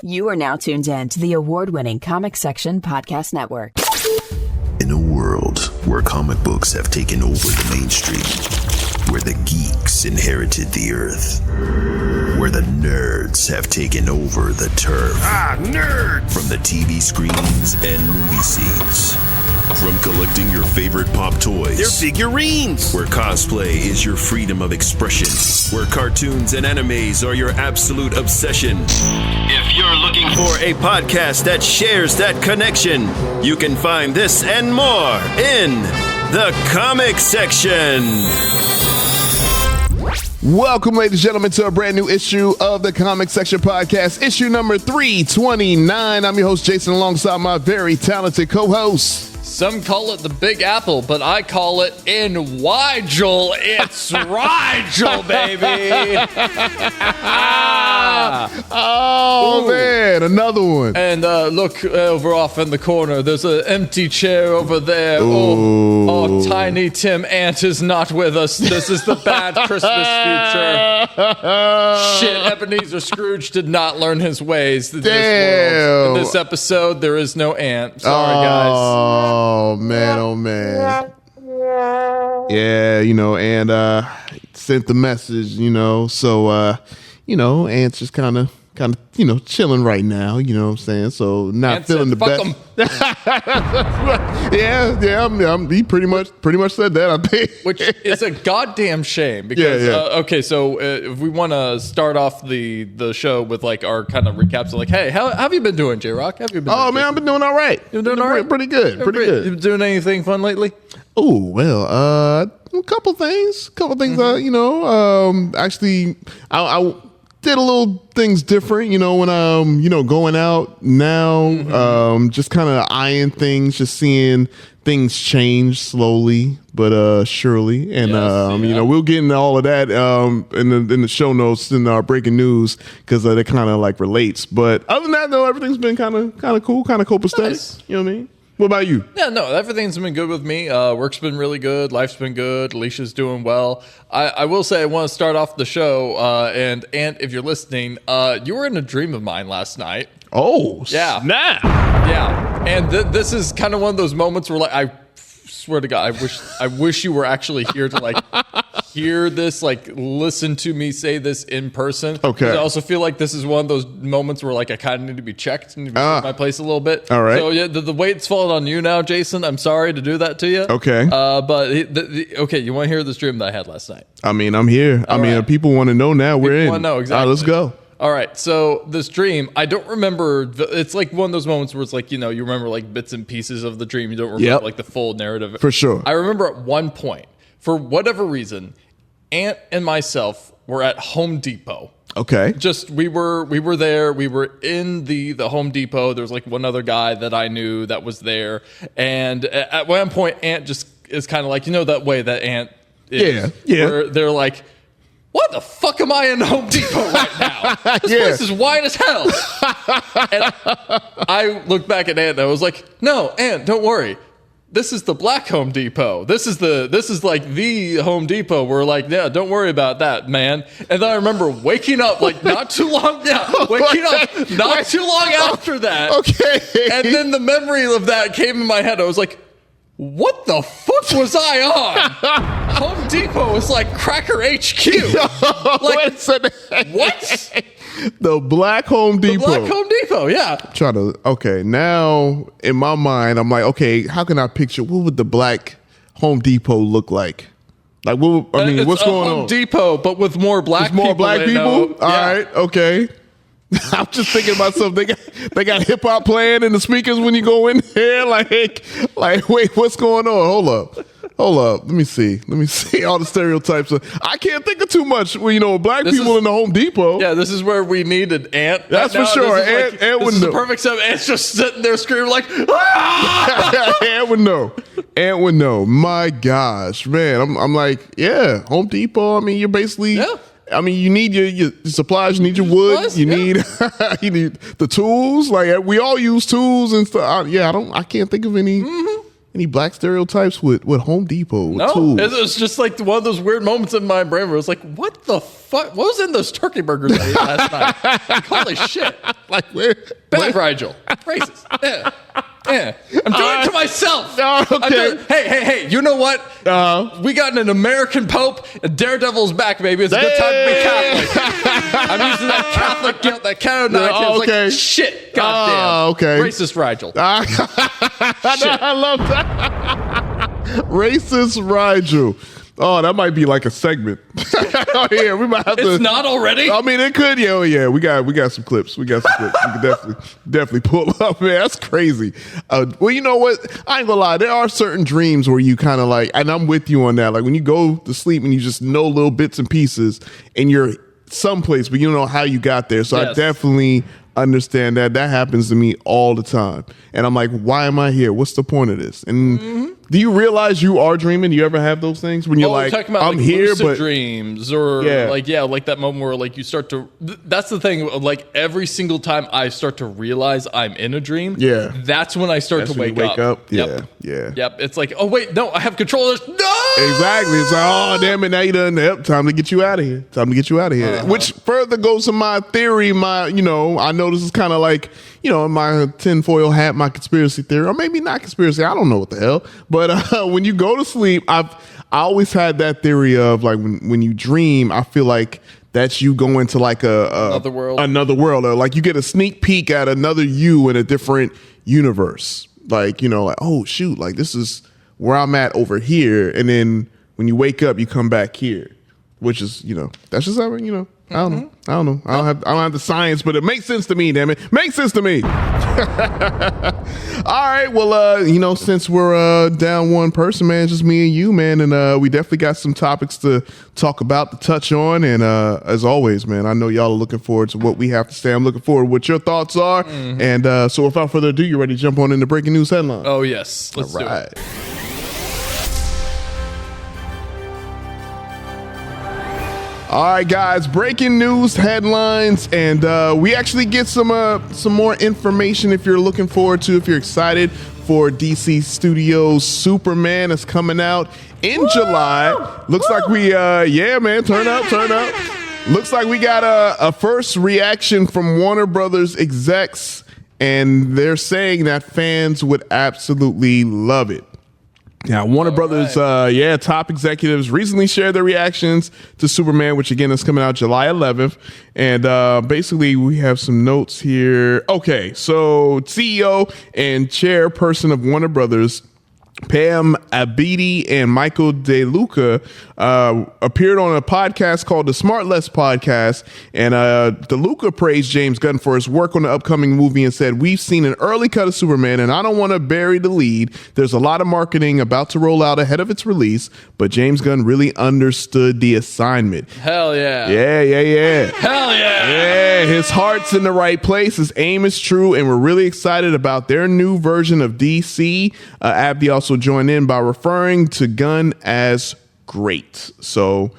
You are now tuned in to the award-winning Comic Section Podcast Network. In a world where comic books have taken over the mainstream, where the geeks inherited the earth, where the nerds have taken over the turf. Nerds! From the TV screens and movie scenes. From collecting your favorite pop toys. They're figurines! Where cosplay is your freedom of expression. Where cartoons and animes are your absolute obsession. If you're looking for a podcast that shares that connection, you can find this and more in the Comic Section. Welcome, ladies and gentlemen, to a brand new issue of the Comic Section Podcast, issue number 329. I'm your host, Jason, alongside my very talented co-host. Some call it the Big Apple, but I call it in Rigel. It's Rigel, baby. Oh, ooh, man, another one. And look over off in the corner. There's an empty chair over there. Ooh. Oh, Tiny Tim Ant is not with us. This is the bad Christmas future. Shit, Ebenezer Scrooge did not learn his ways in this world. In this episode, there is no ant. Sorry, guys. Oh, man, oh, man. Yeah, and sent the message, so, Ant's just kind of, chilling right now, you know what I'm saying? So not Ant feeling said, the best. yeah, he pretty much said that, I think. Which is a goddamn shame because, okay, so if we want to start off the show with like our kind of recaps of like, hey, how have you been doing, J-Rock? Have you been doing? Man, I've been doing all right. You've been doing all right? Pretty good. You been doing anything fun lately? Oh, well, a couple things, actually, I did a little things different, when going out now, just kind of eyeing things, just seeing things change slowly but surely, and we'll get into all of that in the show notes in our breaking news because that kind of like relates. But other than that, though, everything's been kind of cool, kind of copacetic. Nice. You know what I mean? What about you? Yeah, no, everything's been good with me. Work's been really good. Life's been good. Alicia's doing well. I will say I want to start off the show, and if you're listening, you were in a dream of mine last night. Oh, yeah. Snap. Yeah, and this is kind of one of those moments where, like, I swear to God, I wish you were actually here to, like, hear this, like, listen to me say this in person. Okay. I also feel like this is one of those moments where, like, I kind of need to be checked and be in my place a little bit. All right. So yeah, the weight's falling on you now, Jason. I'm sorry to do that to you. Okay. But okay, you want to hear this dream that I had last night? I mean, I'm here. People want to know now. We're in. Want to know exactly. All right, let's go. All right, so this dream, I don't remember. It's like one of those moments where it's like, you remember like bits and pieces of the dream. You don't remember like the full narrative. For sure. I remember at one point, for whatever reason, Ant and myself were at Home Depot. Okay. Just we were there. We were in the Home Depot. There was like one other guy that I knew that was there. And at one point, Ant just is kind of like, that way that Ant is. Yeah. Where they're like, what the fuck am I in Home Depot right now? This place is wide as hell. And I looked back at Ant and I was like, no, Ant, don't worry. This is the Black Home Depot. This is like the Home Depot. We're like, yeah, don't worry about that, man. And then I remember waking up like not too long after that. Okay. And then the memory of that came in my head. I was like, what the fuck was I on? Home Depot was like Cracker HQ. Like, what? The Black Home Depot. The Black Home Depot, yeah. Okay, now in my mind, I'm like, okay, how can I picture, what would the Black Home Depot look like? Like, what's going on? Home Depot, but with more black people. More black people? All right, okay. I'm just thinking to myself, they got hip hop playing in the speakers when you go in there. Like, wait, what's going on? Hold up. Let me see all the stereotypes. I can't think of too much. Black people in the Home Depot. Yeah, this is where we needed Ant. That's for sure. Ant would know. The perfect time. Ant's just sitting there screaming like, ah! Ant would know. My gosh, man. I'm like, yeah, Home Depot. I mean, you're basically. Yeah. I mean, you need your supplies. You need your wood. You need the tools. Like, we all use tools and stuff. I can't think of any black stereotypes with Home Depot? With No, tools? it was just like one of those weird moments in my brain where it was like, what the fuck? What was in those turkey burgers I ate last night? Like, holy shit. Like where? Bad Rigel. Racist. Yeah. Yeah. I'm doing it to myself. Okay. Hey, you know what? We got an American Pope, and Daredevil's back, baby. It's a good time to be Catholic. I'm using that Catholic guilt, that canonized. Oh, okay. Like, shit, goddamn. Okay. Racist Rigel. I love that. Racist Rigel. Oh, that might be like a segment. Oh, yeah, we might have to. It's not already? I mean, it could. Yeah, we got some clips. We got some clips. We could definitely pull up, man. That's crazy. Well, you know what? I ain't gonna lie. There are certain dreams where you kind of like, and I'm with you on that. Like when you go to sleep and you just know little bits and pieces, and you're someplace, but you don't know how you got there. So yes. I definitely understand that. That happens to me all the time, and I'm like, why am I here? What's the point of this? And do you realize you are dreaming? Do you ever have those things when you're like, talking about I'm like here, lucid but dreams, or like that moment where like you start to. That's the thing. Like every single time I start to realize I'm in a dream, that's when I start to wake up. Yeah. Yep. It's like, oh wait, no, I have control of this. No. Exactly. It's like, oh damn it, now you done. Yep, time to get you out of here. Which further goes to my theory. I know this is kind of like, my tinfoil hat, my conspiracy theory, or maybe not conspiracy. I don't know what the hell. But when you go to sleep, I always had that theory of like when you dream, I feel like that's you going to like another world, or like you get a sneak peek at another you in a different universe. Like, like, oh shoot, like this is where I'm at over here. And then when you wake up, you come back here, which is, that's just how, I don't know. I don't have the science, but it makes sense to me, damn it. Makes sense to me. All right. Well, since we're down one person, man, just me and you, man, and we definitely got some topics to talk about, to touch on. And as always, man, I know y'all are looking forward to what we have to say. I'm looking forward to what your thoughts are. Mm-hmm. And so without further ado, you ready to jump on into breaking news headlines? Oh, yes. Let's do it. All right, guys, breaking news headlines, and we actually get some more information if you're looking forward to, if you're excited for DC Studios' Superman is coming out in July. Looks like we, man, turn up. Looks like we got a first reaction from Warner Brothers execs, and they're saying that fans would absolutely love it. Now, Warner Brothers, top executives recently shared their reactions to Superman, which again is coming out July 11th. And basically, we have some notes here. Okay, so CEO and chairperson of Warner Brothers, Pam Abedi and Michael DeLuca appeared on a podcast called the Smart Less Podcast, and DeLuca praised James Gunn for his work on the upcoming movie and said, "We've seen an early cut of Superman, and I don't want to bury the lead. There's a lot of marketing about to roll out ahead of its release, but James Gunn really understood the assignment." Hell yeah. Yeah. Hell yeah. Yeah, his heart's in the right place. His aim is true, and we're really excited about their new version of DC. Abdi also joined in by referring to Gunn as great. So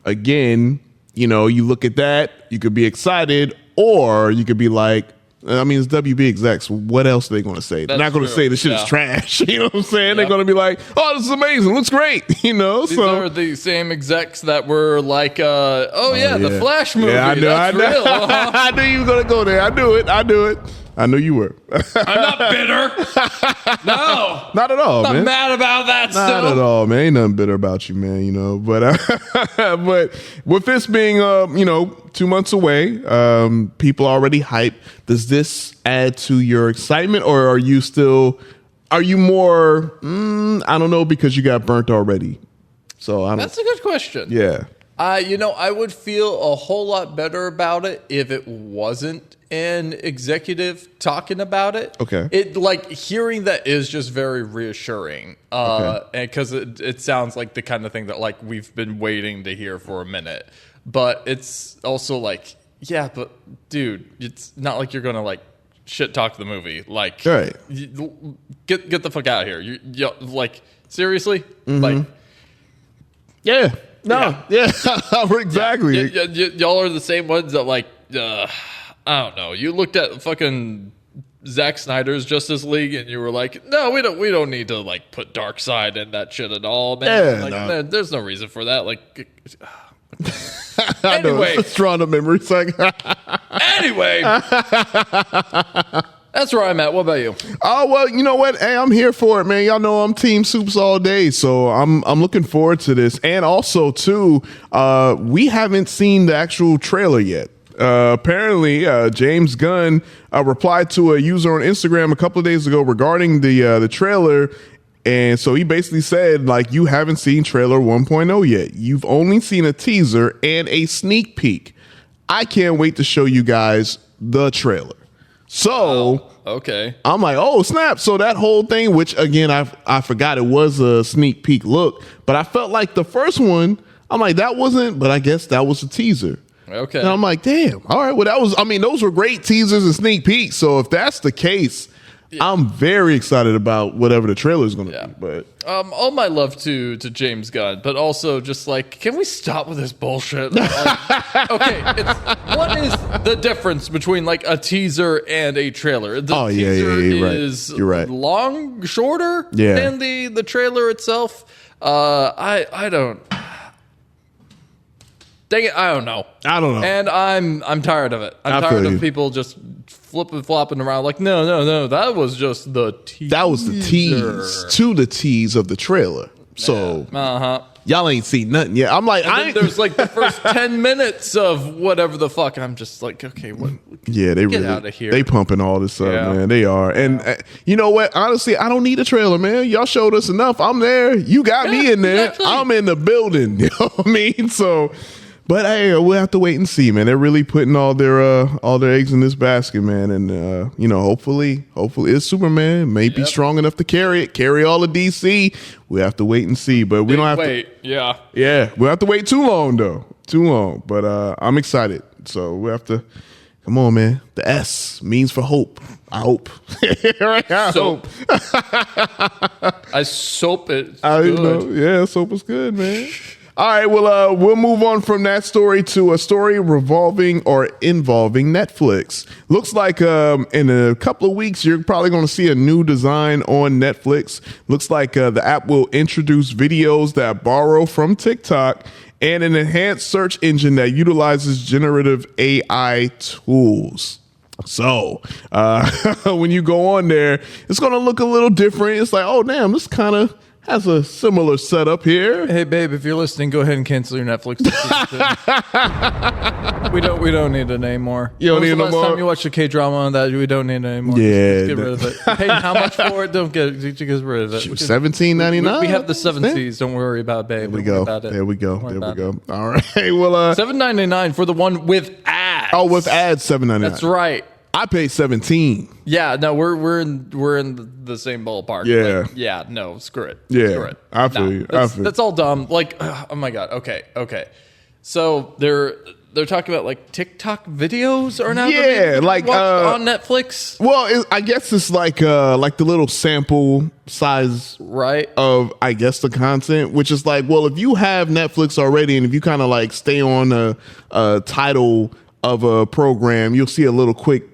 again, you look at that, you could be excited, or you could be like, I mean, it's WB execs. What else are they going to say? They're not going to say the shit is trash. You know what I'm saying? They're going to be like, oh, this is amazing. Looks great. These are the same execs that were like, the Flash movie. Yeah, I know. Real. I knew you were going to go there. I knew it. I knew you were. I'm not bitter. No. Not at all, man. I'm mad about that stuff. Not at all, man. Ain't nothing bitter about you, man, But but with this being, 2 months away, people are already hyped. Does this add to your excitement, or are you more, I don't know, because you got burnt already? So I don't. That's a good question. Yeah. I would feel a whole lot better about it if it wasn't an executive talking about it. Okay. It like hearing that is just very reassuring. And because it sounds like the kind of thing that like we've been waiting to hear for a minute. But it's also like, yeah, but dude, it's not like you're gonna like shit talk the movie. Like, right. Get the fuck out of here. You like seriously? Mm-hmm. Like, yeah. No, yeah, exactly. Y'all are the same ones that like, I don't know. You looked at fucking Zack Snyder's Justice League, and you were like, no, we don't need to like put Darkseid in that shit at all, man. Yeah, like, no. there's no reason for that. Like, Anyway, it's drawing up memories. Like, anyway, that's where I'm at. What about you? Oh well, you know what? Hey, I'm here for it, man. Y'all know I'm Team Soups all day, so I'm looking forward to this. And also, too, we haven't seen the actual trailer yet. Apparently, James Gunn replied to a user on Instagram a couple of days ago regarding the trailer. And so he basically said, like, you haven't seen trailer 1.0 yet. You've only seen a teaser and a sneak peek. I can't wait to show you guys the trailer. So, okay. I'm like, oh, snap. So that whole thing, which, again, I forgot it was a sneak peek look. But I felt like the first one, I'm like, that wasn't, but I guess that was a teaser. Okay. And I'm like, damn. All right. Well, those were great teasers and sneak peeks. So if that's the case, I'm very excited about whatever the trailer is going to be. But all my love to James Gunn, but also just like, can we stop with this bullshit? Like, okay, what is the difference between like a teaser and a trailer? The teaser is You're right. shorter than the trailer itself. I don't. Dang it, I don't know. And I'm tired of it. I'm tired of people just flopping around like, no, that was just the teaser. That was the tease to the tease of the trailer. So y'all ain't seen nothing yet. I'm like, there's like the first 10 minutes of whatever the fuck. I'm just like, okay, what? Yeah, they get really out of here. They pumping all this up, man. They are. And you know what? Honestly, I don't need a trailer, man. Y'all showed us enough. I'm there. You got me in there. Exactly. I'm in the building. You know what I mean? So. But hey, we'll have to wait and see, man. They're really putting all their eggs in this basket, man. And hopefully it's Superman. May be strong enough to carry all of DC. We have to wait and see. But we don't have to wait. Yeah, we'll have to wait too long though. Too long. But I'm excited. So we have to come on, man. The S means for hope. I hope. Soap. I soap it. Yeah, soap is good, man. All right, well, we'll move on from that story to a story involving Netflix. Looks like in a couple of weeks, you're probably going to see a new design on Netflix. Looks like the app will introduce videos that borrow from TikTok and an enhanced search engine that utilizes generative AI tools. So when you go on there, it's going to look a little different. It's like, oh, damn, this kind of has a similar setup here. Hey, babe, if you're listening, go ahead and cancel your Netflix. We don't need it anymore. You don't need it no more? Last time you watched a K-drama on that, we don't need it anymore. Yeah. Just get rid of it. Paying how much for it? Don't get rid of it. $17.99. We have the 7 C's. Don't worry about it, babe. There we go. All right. Well, $7.99 for the one with ads. Oh, with ads, $7.99. That's right. I paid $17. Yeah, no, we're in the same ballpark. Yeah. No, screw it. Yeah, screw it. I feel you. That's all dumb. Like, oh my god. Okay. So they're talking about like TikTok videos are now like on Netflix. Well, I guess it's like the little sample size, right? Of I guess the content, which is like, well, if you have Netflix already, and if you kind of like stay on a title of a program, you'll see a little quick.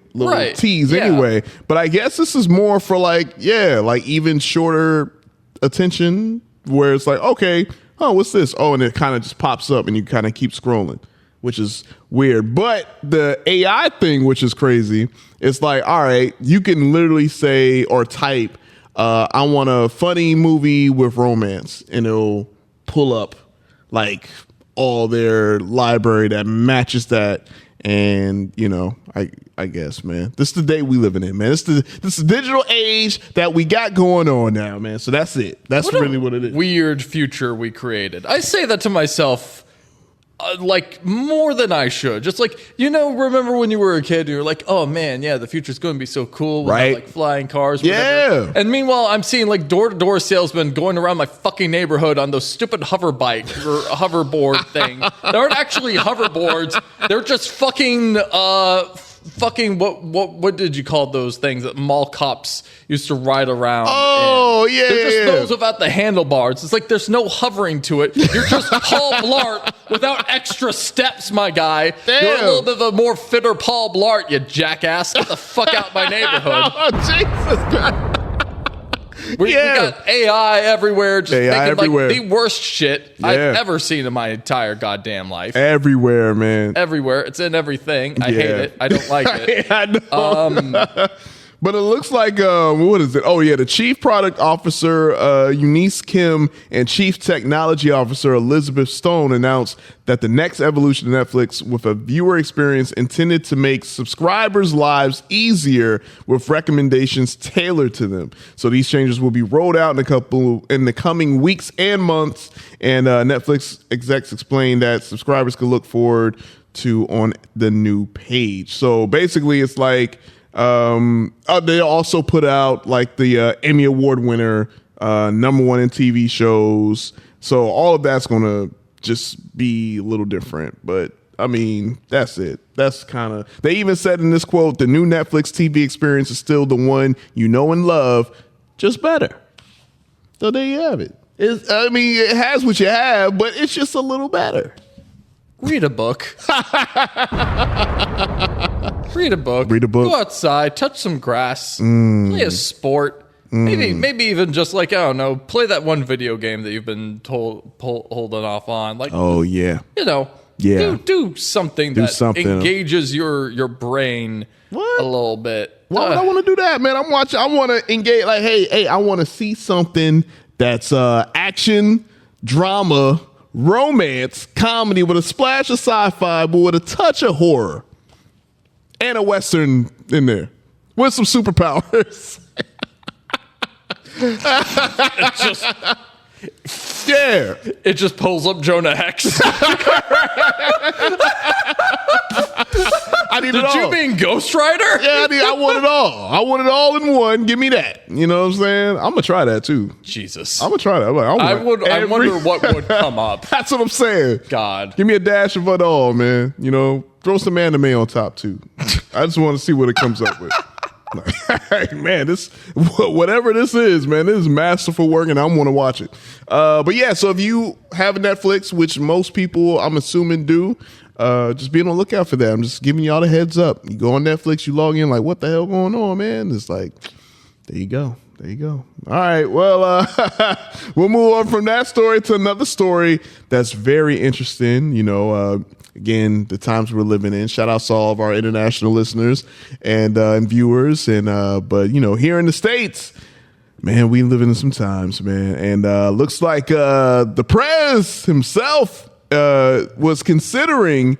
Tease anyway, but I guess this is more for like even shorter attention where it's like, okay, oh, what's this? Oh, and it kind of just pops up and you kind of keep scrolling, which is weird. But the AI thing, which is crazy, it's like, all right, you can literally say or type, I want a funny movie with romance, and it'll pull up like all their library that matches that. And I guess, man, this is the day we living in, man. This is the digital age that we got going on now, man. So that's it. That's really what it is. Weird future we created. I say that to myself, like more than I should. Just like, remember when you were a kid and you were like, oh man, yeah, the future's going to be so cool. We'll have, like flying cars. Whatever. Yeah. And meanwhile, I'm seeing like door-to-door salesmen going around my fucking neighborhood on those stupid hover bike or hoverboard thing. They aren't actually hoverboards. They're just fucking fucking what did you call those things that mall cops used to ride around? Oh, in? yeah, They're just yeah. those without the handlebars. It's like there's no hovering to it. You're just Paul Blart without extra steps, my guy. Damn. You're a little bit of a more fitter Paul Blart, you jackass. Get the fuck out my neighborhood. Oh, Jesus Christ. We got AI everywhere, just AI making everywhere. like the worst shit I've ever seen in my entire goddamn life. Everywhere, man. Everywhere. It's in everything. I hate it. I don't like it. I know. But it looks like, what is it? Oh, yeah, the Chief Product Officer, Eunice Kim, and Chief Technology Officer, Elizabeth Stone, announced that the next evolution of Netflix with a viewer experience intended to make subscribers' lives easier with recommendations tailored to them. So these changes will be rolled out in the coming weeks and months. And Netflix execs explained that subscribers could look forward to on the new page. So basically, it's like, they also put out like the Emmy Award winner, number one in TV shows. So all of that's going to just be a little different. But I mean, that's it. That's kind of, they even said in this quote, the new Netflix TV experience is still the one you know and love, just better. So there you have it. It has what you have, but it's just a little better. Read a book. Read a book. Read a book. Go outside. Touch some grass. Play a sport. Maybe even just like, I don't know, play that one video game that you've been holding off on. Like, Oh, yeah. you know, Yeah. do something that engages your brain a little bit. Why would I want to do that, man? I want to engage. Like, hey, I want to see something that's action, drama, romance, comedy with a splash of sci-fi, but with a touch of horror and a Western in there with some superpowers. It just pulls up Jonah Hex. I need Did it all. you mean Ghost Rider? Yeah, I want it all. I want it all in one. Give me that. You know what I'm saying? I'm gonna try that too. Jesus. I'm gonna try that. I wonder what would come up. That's what I'm saying. God. Give me a dash of it all, man. You know, throw some anime on top too. I just want to see what it comes up with. Like, man, this whatever this is, man, this is masterful work, and I want to watch it. But yeah, so if you have a Netflix, which most people I'm assuming do, just be on the lookout for that. I'm just giving y'all the heads up. You go on Netflix, you log in, like, what the hell going on, man? It's like, there you go. There you go. All right. Well, we'll move on from that story to another story that's very interesting. You know, again, the times we're living in. Shout out to all of our international listeners and viewers. And but you know, here in the States, man, we live in some times, man. And looks like the Prez himself was considering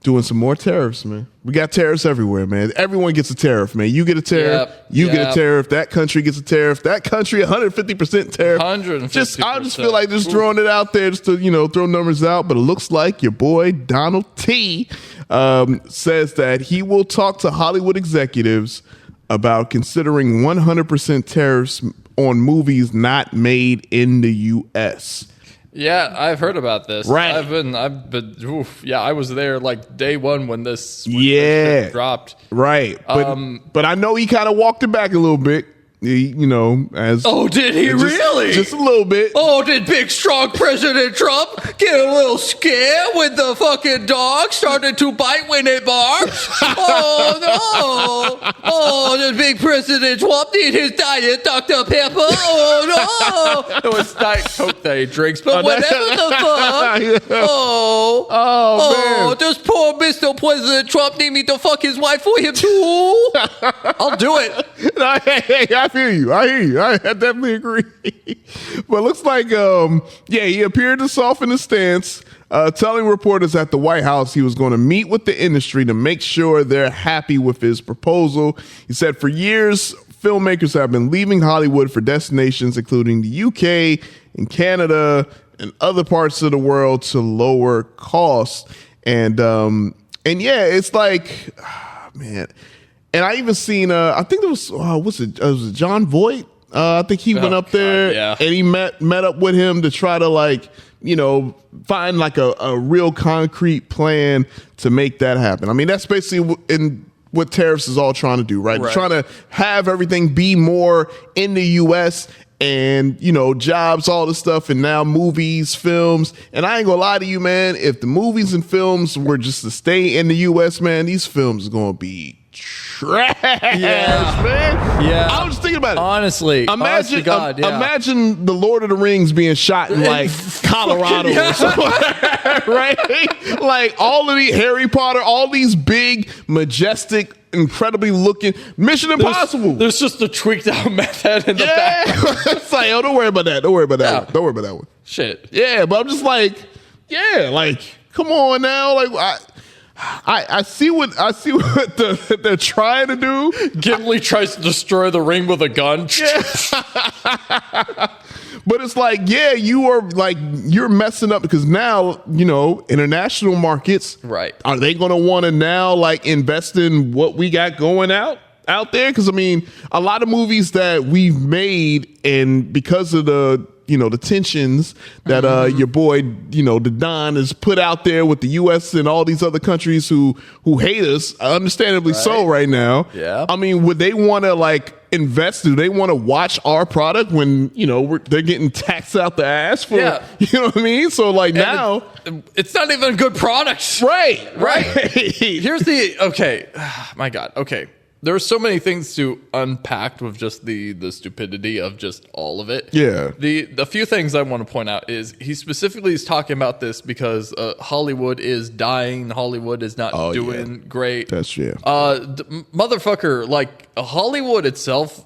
doing some more tariffs, man. We got tariffs everywhere, man. Everyone gets a tariff, man. You get a tariff. You get a tariff. That country gets a tariff. That country, 150% tariff. 150%. I just feel like just throwing it out there just to, you know, throw numbers out. But it looks like your boy Donald T says that he will talk to Hollywood executives about considering 100% tariffs on movies not made in the U.S. Yeah, I've heard about this. Right. I've been. I was there like day one when this dropped. Right. But I know he kind of walked it back a little bit. You know, as did he really? Just a little bit. Oh, did big strong President Trump get a little scared when the fucking dog started to bite when it barks? Oh no! Oh, did big President Trump need his diet Dr. Pepper? Oh no! It was Diet Coke that he drinks, but whatever the fuck. Yeah. Oh, man. does poor Mr. President Trump need me to fuck his wife for him too? I'll do it. Hey, I feel you. I hear you. I definitely agree. But it looks like, he appeared to soften his stance, telling reporters at the White House he was going to meet with the industry to make sure they're happy with his proposal. He said for years, filmmakers have been leaving Hollywood for destinations including the UK and Canada and other parts of the world to lower costs. And yeah, it's like, man. And I even seen, I think it was, was it John Voight? I think he went up there and he met up with him to try to, like, you know, find like a real concrete plan to make that happen. I mean, that's basically what tariffs is all trying to do, right? Right. Trying to have everything be more in the U.S. and, you know, jobs, all this stuff, and now movies, films. And I ain't gonna lie to you, man, if the movies and films were just to stay in the U.S., man, these films are gonna be trash, man. Yeah. I was just thinking about it. Honestly. Imagine, God, yeah. imagine the Lord of the Rings being shot in like Colorado or something, right? Like all of the Harry Potter, all these big, majestic, incredibly looking Mission Impossible. There's just a tweaked out method in the back. It's like, oh, don't worry about that. Don't worry about that Yeah. one. Don't worry about that one. Shit. Yeah, but I'm just like, yeah, like, come on now. Like, I see what they're trying to do. Gimli tries to destroy the ring with a gun. But it's like, yeah, you're messing up because now, you know, international markets, Right. Are they going to want to now like invest in what we got going out there? Because I mean, a lot of movies that we've made, and because of the, you know, the tensions that your boy, you know, the Don has put out there with the U.S. and all these other countries who hate us, understandably so right now. Yeah. I mean, would they want to like invest? Do they want to watch our product when, you know, they're getting taxed out the ass for, you know what I mean? So like now, it's not even a good product. right. Here's the, okay. My God. Okay. There are so many things to unpack with just the stupidity of just all of it. Yeah. The few things I want to point out is he specifically is talking about this because Hollywood is dying. Hollywood is not doing great. That's motherfucker, like Hollywood itself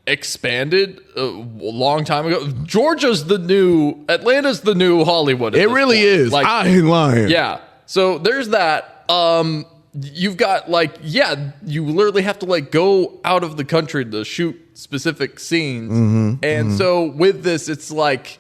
expanded a long time ago. Atlanta's the new Hollywood. It really is. Like, I ain't lying. yeah. So there's that. You've got like, you literally have to like go out of the country to shoot specific scenes. And so with this, it's like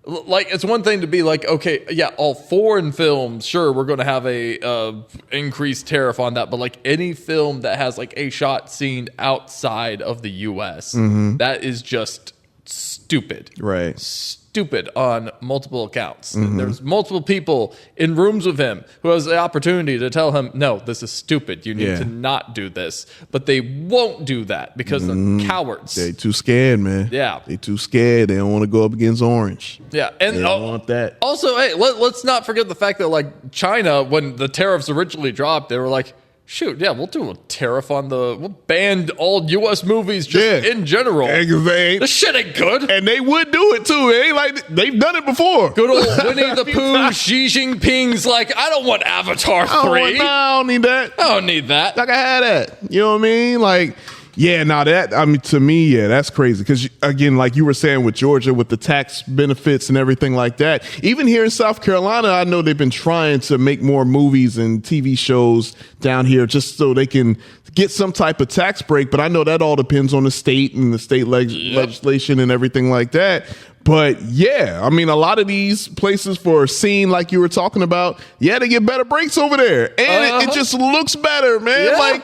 it's one thing to be like, okay, yeah, all foreign films, sure, we're going to have a increased tariff on that. But like any film that has like a shot scene outside of the US, that is just stupid. Right. Stupid on multiple accounts. There's multiple people in rooms with him who has the opportunity to tell him, no, this is stupid. You need to not do this. But they won't do that because they're cowards. They too scared, man. Yeah. They too scared. They don't want to go up against Orange. Yeah. And They don't want that. also, hey, let's not forget the fact that like China, when the tariffs originally dropped, they were like, shoot, yeah, we'll do a tariff on we'll ban all U.S. movies just in general. This shit ain't good. And they would do it too. It ain't like they've done it before. Good old Winnie the Pooh, Xi Jinping's like, I don't want Avatar 3. I don't need that. I don't need that. Like I had that. You know what I mean? Like, yeah, now that, I mean, to me, yeah, that's crazy. Because, again, like you were saying with Georgia, with the tax benefits and everything like that, even here in South Carolina, I know they've been trying to make more movies and TV shows down here just so they can get some type of tax break. But I know that all depends on the state and the state legislation and everything like that. But yeah, I mean, a lot of these places for a scene like you were talking about, yeah, they get better breaks over there. And it just looks better, man. Yeah. Like,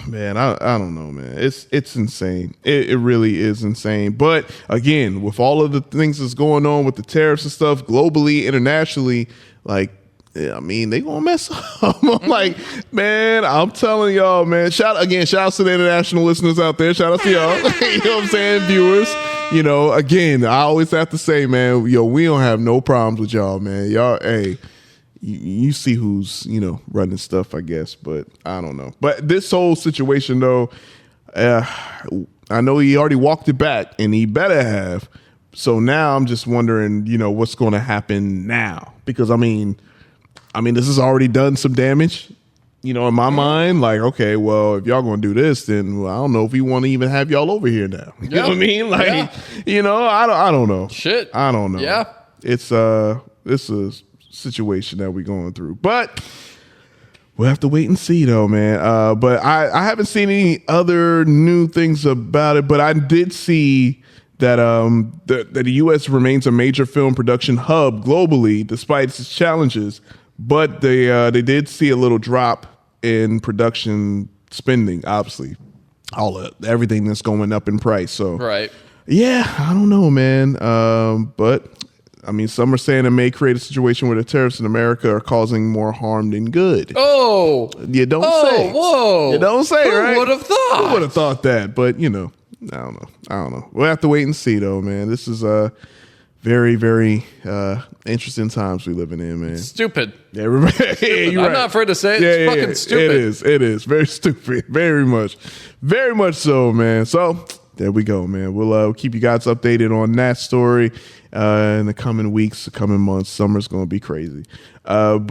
man, I don't know, man. It's insane. It really is insane. But again, with all of the things that's going on with the tariffs and stuff globally, internationally, like, I mean, they gonna mess up. I'm like, man, I'm telling y'all, man. Shout out to the international listeners out there. Shout out to y'all. You know what I'm saying, viewers. You know, again, I always have to say, man, yo, we don't have no problems with y'all, man. Y'all, hey. You see who's, you know, running stuff, I guess, but I don't know. But this whole situation, though, I know he already walked it back, and he better have. So now I'm just wondering, you know, what's going to happen now? Because I mean, this has already done some damage, you know, in my mind. Like, okay, well, if y'all going to do this, then I don't know if we want to even have y'all over here now. You know what I mean? Like, you know, I don't know. Shit. I don't know. Yeah. It's this is situation that we're going through, but we'll have to wait and see, though, man. But I haven't seen any other new things about it, but I did see that the U.S. remains a major film production hub globally despite its challenges. But they did see a little drop in production spending, obviously, everything that's going up in price. So right, yeah, I don't know, man. But I mean, some are saying it may create a situation where the tariffs in America are causing more harm than good. Oh, you don't say. Whoa, you don't say. Right? Who would have thought? Who would have thought that? But I don't know. We'll have to wait and see, though, man. This is very, very interesting times we living in, man. Stupid. Yeah, you're I'm right. not afraid to say it. It's fucking stupid. It is very stupid. Very much so, man. So there we go, man. We'll keep you guys updated on that story in the coming weeks, the coming months. Summer's going to be crazy. But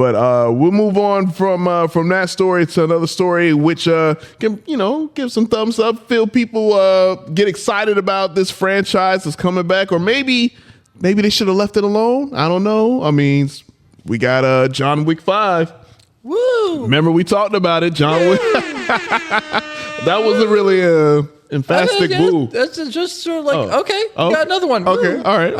we'll move on from that story to another story, which can give some thumbs up, feel people get excited about this franchise that's coming back, or maybe they should have left it alone. I don't know. I mean, we got John Wick 5. Woo! Remember we talked about it, John Wick. That wasn't really a emphatic move. That's just sort of like, okay, we got another one. Okay, Woo. all right.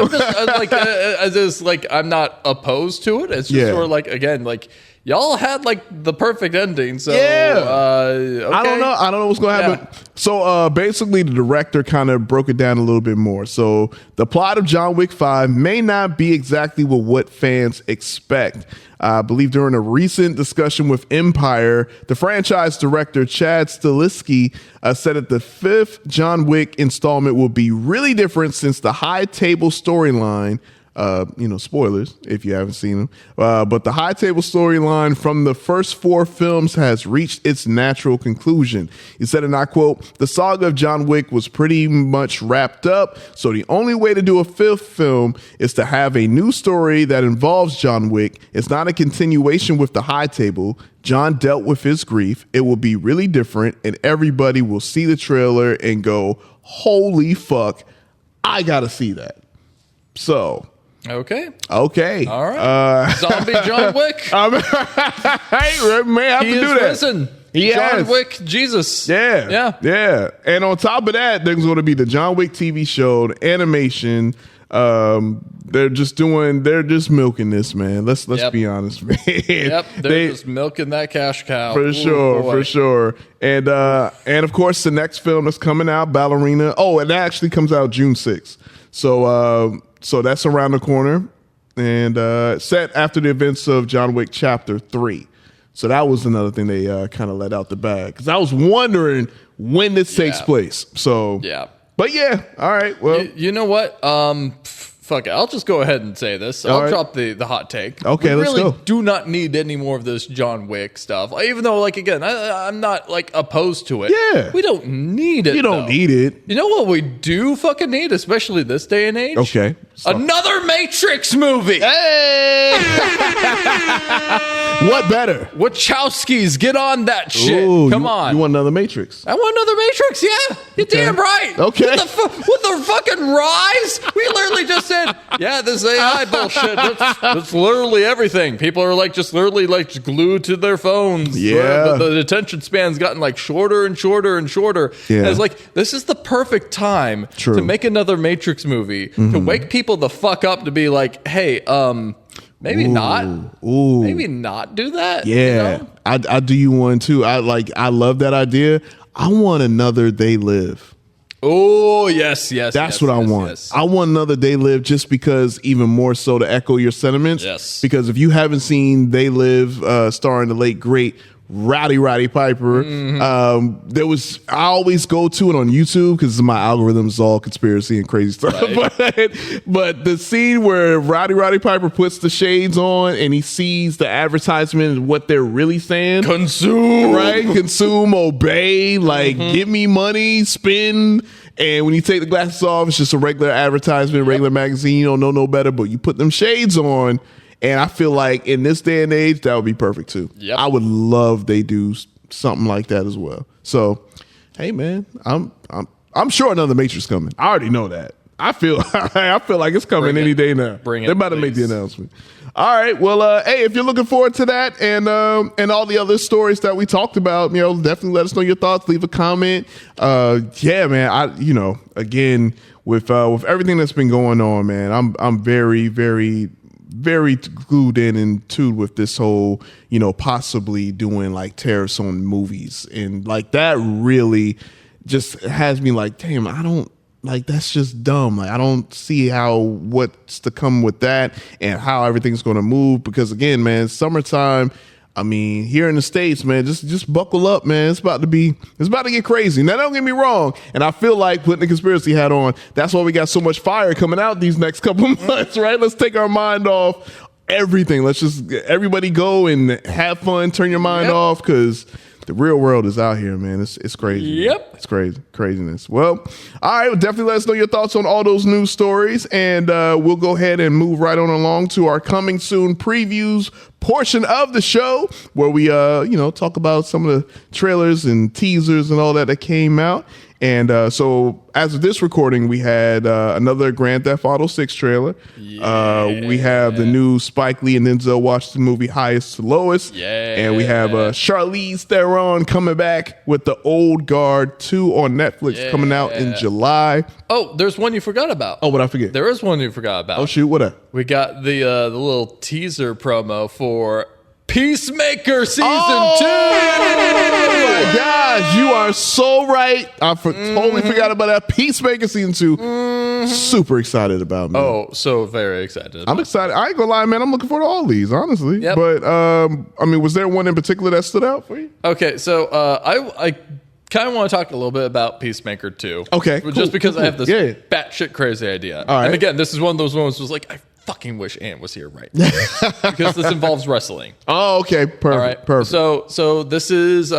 I'm not opposed to it. It's just sort of like, again, like y'all had like the perfect ending. So okay. I don't know what's going to happen. Yeah. So basically the director kind of broke it down a little bit more. So the plot of John Wick 5 may not be exactly what fans expect. I believe during a recent discussion with Empire, the franchise director Chad Stilisky said that the fifth John Wick installment will be really different since the high table storyline, spoilers if you haven't seen them, but the high table storyline from the first four films has reached its natural conclusion. He said, and I quote, "The saga of John Wick was pretty much wrapped up, so the only way to do a fifth film is to have a new story that involves John Wick. It's not a continuation with the high table. John dealt with his grief. It will be really different, and everybody will see the trailer and go, holy fuck, I gotta see that." So Okay. All right. Zombie John Wick. Hey, may have he to do is that. Risen. He John has. Wick, Jesus. Yeah. And on top of that, there's going to be the John Wick TV show, the animation. They're just milking this, man. Let's be honest, man. Yep, they're just milking that cash cow. For sure. And of course, the next film that's coming out, Ballerina. Oh, and that actually comes out June 6th. So that's around the corner, and set after the events of John Wick Chapter 3. So that was another thing they kind of let out the bag, because I was wondering when this takes place. So yeah, but yeah, all right. Well, you know what? Fuck it. I'll just go ahead and say this. I'll drop the hot take. Okay, we let's really go. do not need any more of this John Wick stuff. Even though, like, again, I'm not like opposed to it. Yeah, we don't need it. You don't need it. You know what we do fucking need, especially this day and age? Okay, another Matrix movie. Hey, what better? Wachowskis, get on that shit. Ooh, Come on. You want another Matrix? I want another Matrix. Yeah, you're damn right. Okay. With the fucking rise, we literally just said, yeah, this AI bullshit. That's literally everything. People are like just literally like glued to their phones. Yeah. The attention span's gotten like shorter and shorter and shorter. Yeah. And it's like, this is the perfect time to make another Matrix movie, to wake people the fuck up, to be like, hey, maybe not. Maybe not do that. Yeah. You know? I do you one too. I love that idea. I want another They Live. Oh, yes. That's what I want. Yes. I want another They Live, just because, even more so to echo your sentiments. Yes. Because if you haven't seen They Live, starring the late, great Roddy Piper, I always go to it on YouTube because my algorithm's all conspiracy and crazy stuff. Right. But the scene where Roddy Piper puts the shades on and he sees the advertisement and what they're really saying. Consume. Right? Consume, obey, like give me money, spend. And when you take the glasses off, it's just a regular advertisement, regular magazine. You don't know no better, but you put them shades on. And I feel like in this day and age, that would be perfect too. Yep. I would love they do something like that as well. So, hey man, I'm sure another Matrix coming. I already know that. I feel like it's coming any day now. They're about to make the announcement. All right. Well, hey, if you're looking forward to that and all the other stories that we talked about, definitely let us know your thoughts. Leave a comment. Yeah, man. Again, with everything that's been going on, man, I'm very, very, very glued in and tuned with this whole, possibly doing like tariffs on movies, and like that really just has me like, damn, I don't Like, that's just dumb. Like, I don't see what's to come with that and how everything's going to move. Because again, man, summertime. I mean, here in the States, man, just buckle up, man. It's about to get crazy. Now, don't get me wrong. And I feel like putting the conspiracy hat on, that's why we got so much fire coming out these next couple of months, right? Let's take our mind off everything. Let's just everybody go and have fun, turn your mind off, because the real world is out here, man. It's crazy. Yep. Man. It's craziness. Well, all right. Well, definitely let us know your thoughts on all those news stories. And we'll go ahead and move right on along to our coming soon previews portion of the show, where we, talk about some of the trailers and teasers and all that came out. And so as of this recording, we had another Grand Theft Auto 6 trailer. Yeah. We have the new Spike Lee and Denzel Washington movie, Highest to Lowest. Yeah. And we have Charlize Theron coming back with The Old Guard 2 on Netflix, coming out in July. Oh, there's one you forgot about. Oh, what'd I forget? There is one you forgot about. Oh, shoot, what up? We got the little teaser promo for Peacemaker Season 2. Oh my gosh, you are so right. I totally forgot about that. Peacemaker Season 2. Super excited about, man. Oh, so very excited. I'm excited. I ain't gonna lie, man. I'm looking forward to all these, honestly. Yep. But, was there one in particular that stood out for you? Okay, so I kind of want to talk a little bit about Peacemaker 2. Okay, cool, just because cool. I have this batshit crazy idea. All right. And again, this is one of those moments was like, I fucking wish Ant was here right now. Because this involves wrestling. Oh, okay. Perfect. All right. Perfect. So this is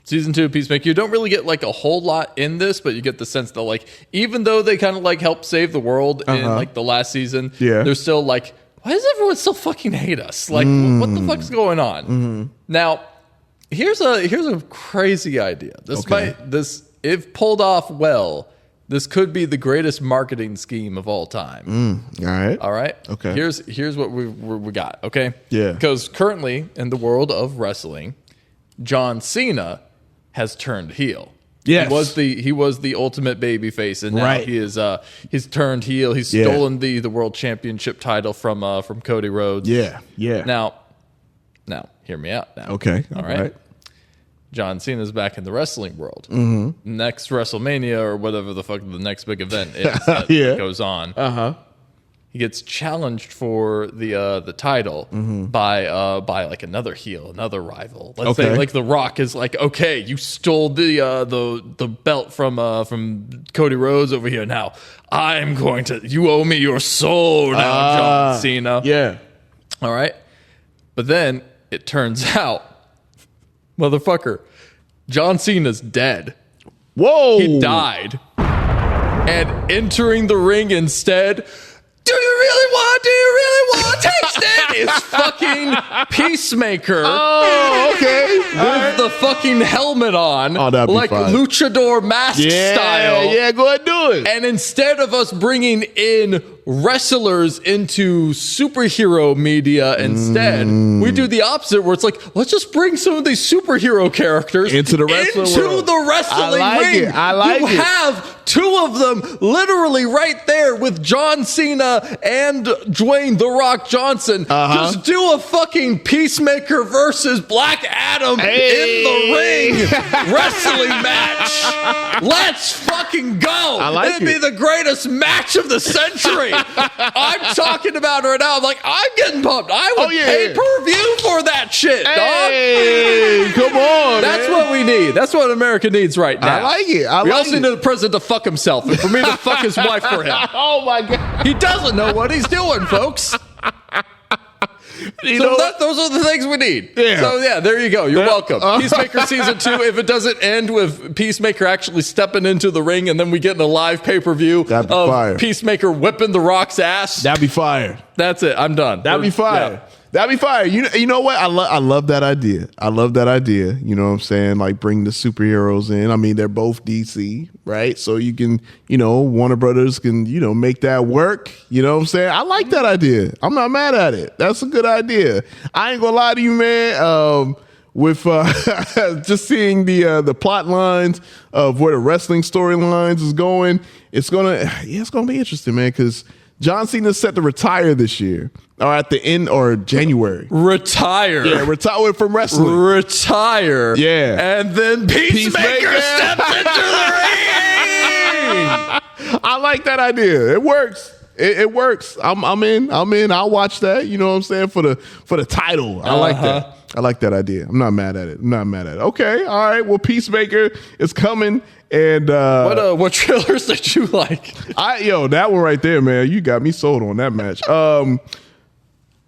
Season 2 of Peacemaker. You don't really get like a whole lot in this, but you get the sense that like even though they kind of like helped save the world in like the last season, they're still like, why does everyone still fucking hate us? Like what the fuck's going on? Now, here's a crazy idea. This if pulled off well, this could be the greatest marketing scheme of all time. All right. Okay. Here's what we got. Okay. Yeah. Because currently in the world of wrestling, John Cena has turned heel. Yes. He was the ultimate babyface, and now he is he's turned heel. He's stolen the world championship title from Cody Rhodes. Yeah. Yeah. Now, hear me out. Now. Okay. All right. John Cena's back in the wrestling world. Next WrestleMania or whatever the fuck the next big event is that goes on. He gets challenged for the title by like another heel, another rival. Let's say like The Rock is like, okay, you stole the belt from Cody Rhodes over here. Now you owe me your soul now, John Cena. Yeah. All right. But then it turns out, motherfucker, John Cena's dead. Whoa. He died. And entering the ring instead, do you really want to taste it? Is fucking Peacemaker. Oh, okay. With the fucking helmet on. Oh, that'd be like fine. Luchador mask style. Yeah, go ahead and do it. And instead of us bringing in wrestlers into superhero media instead, we do the opposite where it's like, let's just bring some of these superhero characters into the wrestling ring. I like it. You have two of them literally right there with John Cena and Dwayne The Rock Johnson. Just do a fucking Peacemaker versus Black Adam in the ring wrestling match. Let's fucking go. It'd be the greatest match of the century. I'm talking about it right now. I'm like, I'm getting pumped. I would pay per view for that shit, dog. Come on. That's what we need. That's what America needs right now. I like it. We also need the president to fuck himself and for me to fuck his wife for him. Oh my God. He doesn't know what he's doing, folks. Those are the things we need. Yeah. So there you go. You're welcome. Peacemaker Season 2, if it doesn't end with Peacemaker actually stepping into the ring and then we get in a live pay-per-view of fire. Peacemaker whipping The Rock's ass. That'd be fire. That's it. I'm done. That'd be fire. Yeah. That'd be fire. You know what? I love that idea. I love that idea. You know what I'm saying? Like bring the superheroes in. I mean, they're both DC, right? So you can, Warner Brothers can, make that work. You know what I'm saying? I like that idea. I'm not mad at it. That's a good idea. I ain't gonna lie to you, man. With just seeing the plot lines of where the wrestling storylines is going, it's gonna be interesting, man, because John Cena's set to retire this year, or at the end, or January. Retire. Yeah, retire from wrestling. Retire. Yeah. And then Peacemaker steps into the ring. I like that idea. It works. It works. I'm in. I'll watch that. You know what I'm saying? For the title. I like that. I like that idea. I'm not mad at it. Okay. All right. Well, Peacemaker is coming. And what trailers did you like? That one right there, man. You got me sold on that match.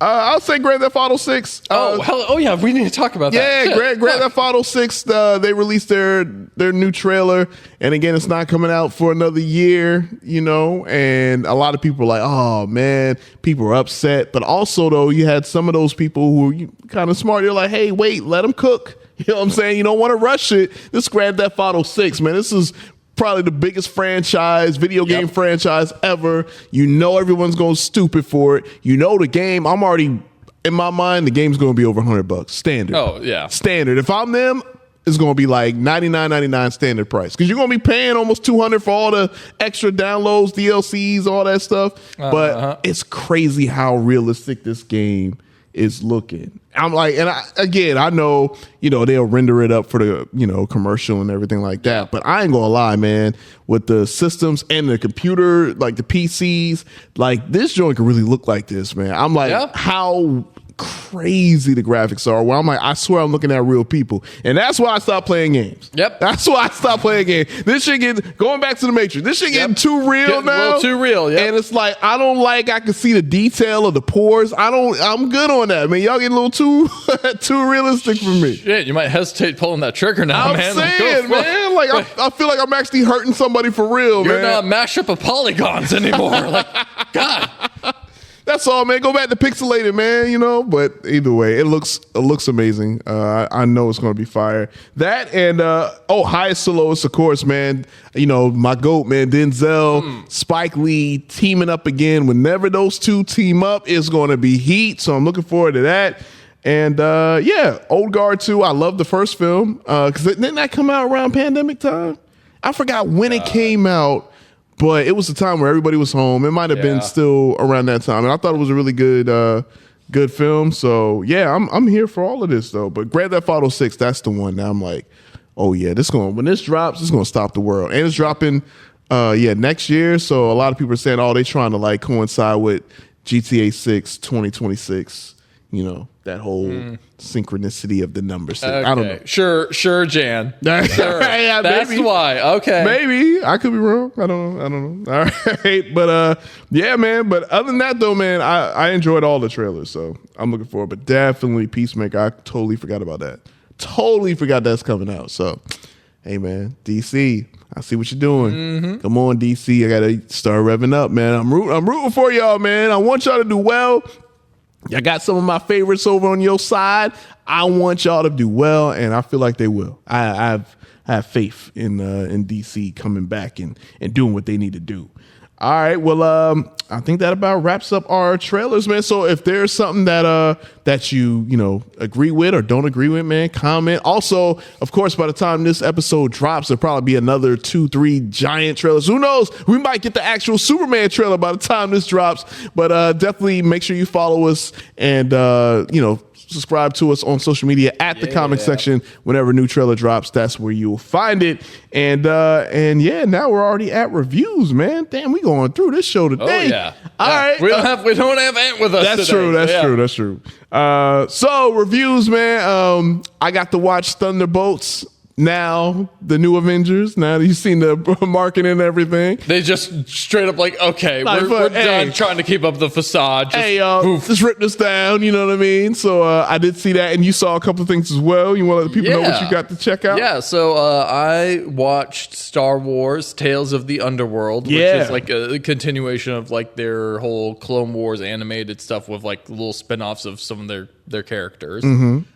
I'll say Grand Theft Auto 6. Yeah, we need to talk about that. Yeah, Grand Theft Auto 6, they released their new trailer, and again, it's not coming out for another year, and a lot of people are like, oh, man, people are upset. But also, though, you had some of those people who are kind of smart. You're like, hey, wait, let them cook. You know what I'm saying? You don't want to rush it. This Grand Theft Auto 6, man, this is probably the biggest video game franchise ever. Everyone's going stupid for it. The game, I'm already, in my mind, the game's going to be over $100 standard. Oh, yeah. Standard. If I'm them, it's going to be like $99.99 standard price, because you're going to be paying almost $200 for all the extra downloads, DLCs, all that stuff. But it's crazy how realistic this game is looking. I'm like, and I know, they'll render it up for the, commercial and everything like that. But I ain't gonna lie, man, with the systems and the computer, like the PCs, like this joint can really look like this, man. I'm like, how crazy the graphics are, where I'm like, I swear I'm looking at real people. And that's why I stopped playing games. Yep. That's why I stopped playing games. This shit going back to the Matrix, this shit getting too real now. A little too real, And it's like, I can see the detail of the pores. I'm good on that, man. Y'all getting a little too realistic for me. Shit, you might hesitate pulling that trigger now, man. I'm saying, man, like I feel like I'm actually hurting somebody for real, You're man. not a mashup of polygons anymore. Like, God. That's all, man. Go back to pixelated, man, but either way, it looks amazing. I know it's going to be fire. That and, highest to lowest, of course, man. My GOAT, man, Denzel, Spike Lee teaming up again. Whenever those two team up, it's going to be heat. So I'm looking forward to that. And, Old Guard 2. I love the first film. Because didn't that come out around pandemic time? I forgot when it came out. But it was a time where everybody was home. It might have been still around that time, and I thought it was a really good film. So yeah, I'm here for all of this though. But Grand Theft Auto 6, that's the one that I'm like, oh yeah, when this drops, it's gonna stop the world. And it's dropping next year. So a lot of people are saying, oh, they trying to like coincide with GTA 6 2026. That whole synchronicity of the numbers. Okay. I don't know. Sure, Jan. Sure. Yeah, that's maybe. why. Okay. Maybe. I could be wrong. I don't know. All right. But yeah, man. But other than that though, man, I enjoyed all the trailers. So I'm looking forward. But definitely Peacemaker. I totally forgot about that. Totally forgot that's coming out. So hey man, DC, I see what you're doing. Come on, DC. I gotta start revving up, man. I'm rooting for y'all, man. I want y'all to do well. I got some of my favorites over on your side. I want y'all to do well, and I feel like they will. I have faith in DC coming back and doing what they need to do. All right, well, I think that about wraps up our trailers, man. So if there's something that you agree with or don't agree with, man, comment. Also, of course, by the time this episode drops, there'll probably be another 2-3 giant trailers. Who knows? We might get the actual Superman trailer by the time this drops. But definitely make sure you follow us and subscribe to us on social media at the comic section. Whenever a new trailer drops, that's where you'll find it. And now we're already at reviews, man. Damn, we going through this show today. Oh yeah. All right. We don't have Ant with us. That's today. That's true. So reviews, man. I got to watch Thunderbolts. Now, the new Avengers, now that you've seen the marketing and everything. They just straight up like, okay, we're done trying to keep up the facade. Just rip this down, you know what I mean? So I did see that, and you saw a couple of things as well. You want to let the people know what you got to check out? Yeah, so I watched Star Wars Tales of the Underworld, which is like a continuation of like their whole Clone Wars animated stuff with like little spin-offs of some of their characters.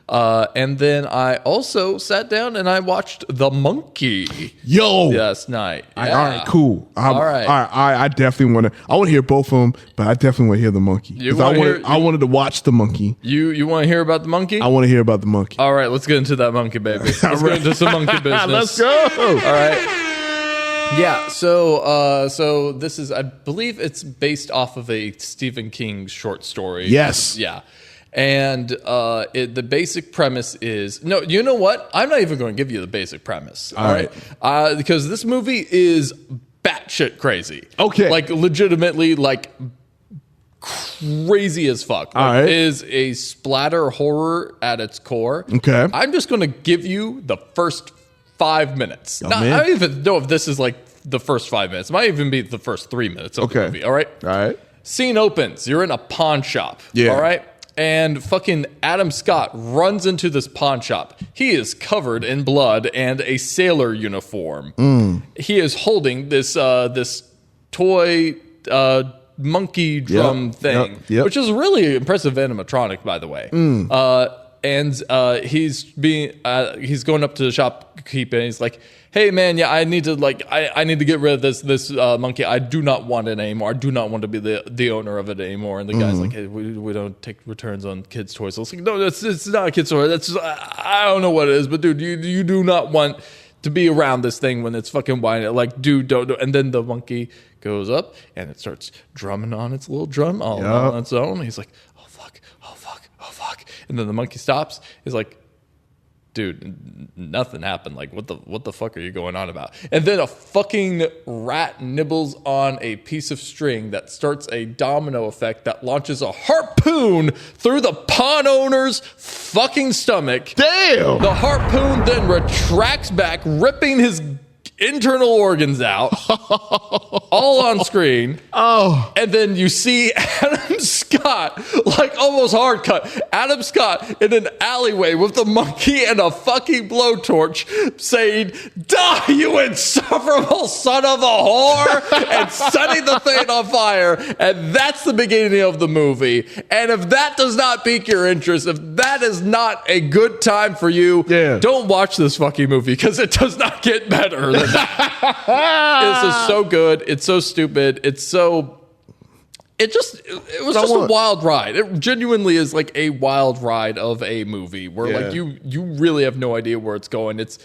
And then I also sat down and I watched The Monkey. Last night. All right, cool. I definitely want to. I want to hear both of them, but I definitely want to hear The Monkey. I wanted to watch The Monkey. You want to hear about The Monkey? I want to hear about The Monkey. All right, let's get into that monkey, baby. Let's get into some monkey business. Let's go. All right. Yeah, so this is, I believe it's based off of a Stephen King short story. Yes. Yeah. And the basic premise is, no, you know what? I'm not even going to give you the basic premise. All right. Because this movie is batshit crazy. Okay. Like legitimately like crazy as fuck. Like, all right. Is a splatter horror at its core. Okay. I'm just going to give you the first 5 minutes. Oh, I man. don't even know if this is like the first 5 minutes. It might even be the first 3 minutes of the movie. All right. All right. Scene opens. You're in a pawn shop. Yeah. All right. And fucking Adam Scott runs into this pawn shop. He is covered in blood and a sailor uniform. He is holding this this toy monkey drum thing, which is really impressive animatronic, by the way. And he's going up to the shopkeeper and he's like, "Hey man, yeah, I need to get rid of this monkey. I do not want it anymore. I do not want to be the owner of it anymore." And the guy's like, "Hey, we don't take returns on kids' toys." I was like, "No, it's not a kid's toy. That's I don't know what it is, but dude, you do not want to be around this thing when it's fucking whining. Like, dude, don't." And then the monkey goes up and it starts drumming on its little drum all on its own. He's like, "Oh fuck, oh fuck, oh fuck." And then the monkey stops. He's like, "Dude, nothing happened. Like, what the fuck are you going on about?" And then a fucking rat nibbles on a piece of string that starts a domino effect that launches a harpoon through the pawn owner's fucking stomach. Damn. The harpoon then retracts back, ripping his internal organs out, all on screen. Oh. And then you see Adam Scott, like almost hard cut, Adam Scott in an alleyway with the monkey and a fucking blowtorch saying, "Die, you insufferable son of a whore," and setting the thing on fire. And that's the beginning of the movie. And if that does not pique your interest, if that is not a good time for you, don't watch this fucking movie because it does not get better than that. This is so good. It's so stupid. It was just a wild ride. It genuinely is like a wild ride of a movie where like you really have no idea where it's going. It's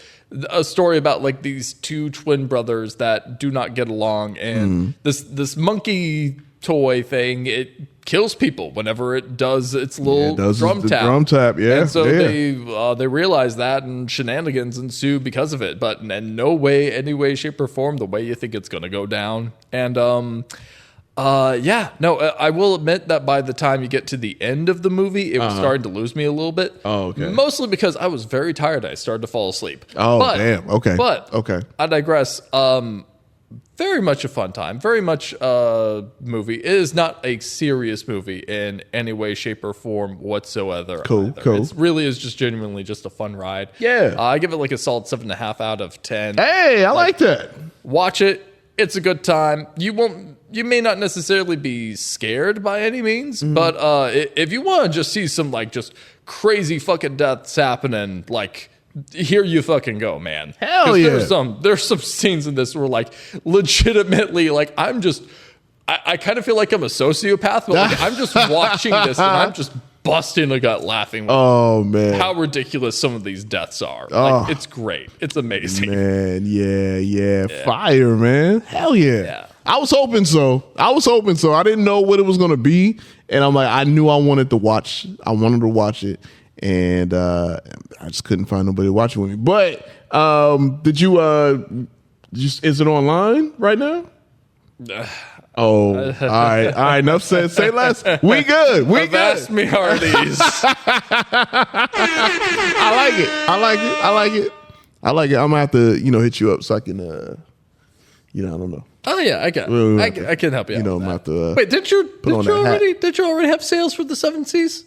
a story about like these two twin brothers that do not get along, and this monkey toy thing, it kills people whenever it does its little drum tap. And so they realize that, and shenanigans ensue because of it, but in no way, any way, shape, or form the way you think it's going to go down. And I will admit that by the time you get to the end of the movie, it was starting to lose me a little bit. Oh, okay. Mostly because I was very tired. I started to fall asleep. Oh, damn. Okay. But okay. I digress. Very much a fun time. Very much a movie. It is not a serious movie in any way, shape, or form whatsoever. Cool. It really is just genuinely just a fun ride. Yeah. I give it like a solid 7.5 out of 10. Hey, I like that. Watch it. It's a good time. You may not necessarily be scared by any means, but if you want to just see some like just crazy fucking deaths happening, like, here you fucking go, man. Hell yeah. There's some scenes in this where like legitimately like I kind of feel like I'm a sociopath, but like, I'm just watching this and I'm just busting a gut laughing. Oh man, how ridiculous some of these deaths are. Like, it's great. It's amazing. Man, yeah. Fire, man. Hell yeah. I was hoping so. I didn't know what it was gonna be, and I'm like, I knew I wanted to watch it. And I just couldn't find nobody to watch it with me. But did you? Is it online right now? Oh, all right. Enough said. Say less. We good. Avast me hearties. I like it. I'm gonna have to, hit you up so I can, I don't know. Oh yeah, I can help you. I'm about to. Wait, did you already have sales for the 7 Seas?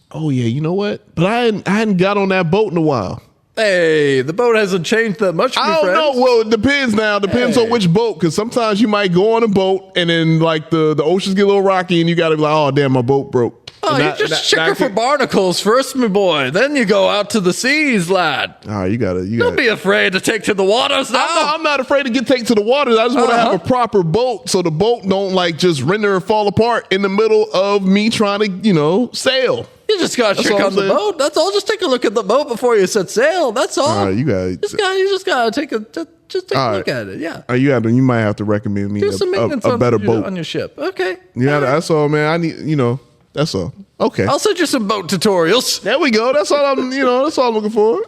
Oh yeah, you know what? But I hadn't got on that boat in a while. Hey, the boat hasn't changed that much. I don't know. Well, it depends now. Depends on which boat, because sometimes you might go on a boat and then like the oceans get a little rocky and you got to be like, oh damn, my boat broke. Oh, you just check her for barnacles first, my boy. Then you go out to the seas, lad. All right, you gotta. Don't be afraid to take to the waters now. I'm not afraid to take to the waters. I just want to have a proper boat so the boat don't like just render and fall apart in the middle of me trying to, sail. You just gotta check on the boat. That's all. Just take a look at the boat before you set sail. That's all. All right, you just gotta take a look at it. Yeah. You might have to recommend me do some maintenance a better boat on your ship. Okay. Yeah, that's all, man. I need, That's all. Okay. I'll send you some boat tutorials. There we go. That's all that's all I'm looking for.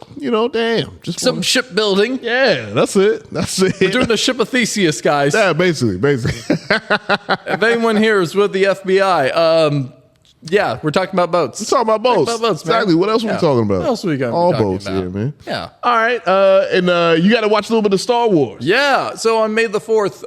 Damn. Just Some shipbuilding. Yeah, that's it. We're doing the ship of Theseus, guys. Yeah, basically. If anyone here is with the FBI, yeah, we're talking about boats. We're talking about boats. Man. Exactly. What else are we talking about? What else are we got? All boats here, man. Yeah. All right. And you got to watch a little bit of Star Wars. Yeah. So on May the 4th,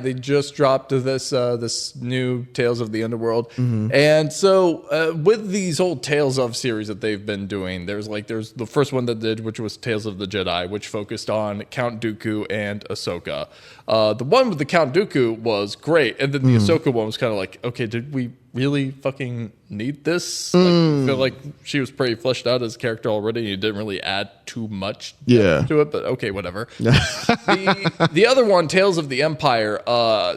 they just dropped this new Tales of the Underworld, and so with these old Tales of series that they've been doing, there's the first one that did, which was Tales of the Jedi, which focused on Count Dooku and Ahsoka. The one with the Count Dooku was great, and then the Ahsoka one was kind of like, okay, did we really fucking need this? I feel like she was pretty fleshed out as a character already. You didn't really add too much to it, but okay, whatever. The other one, Tales of the Empire,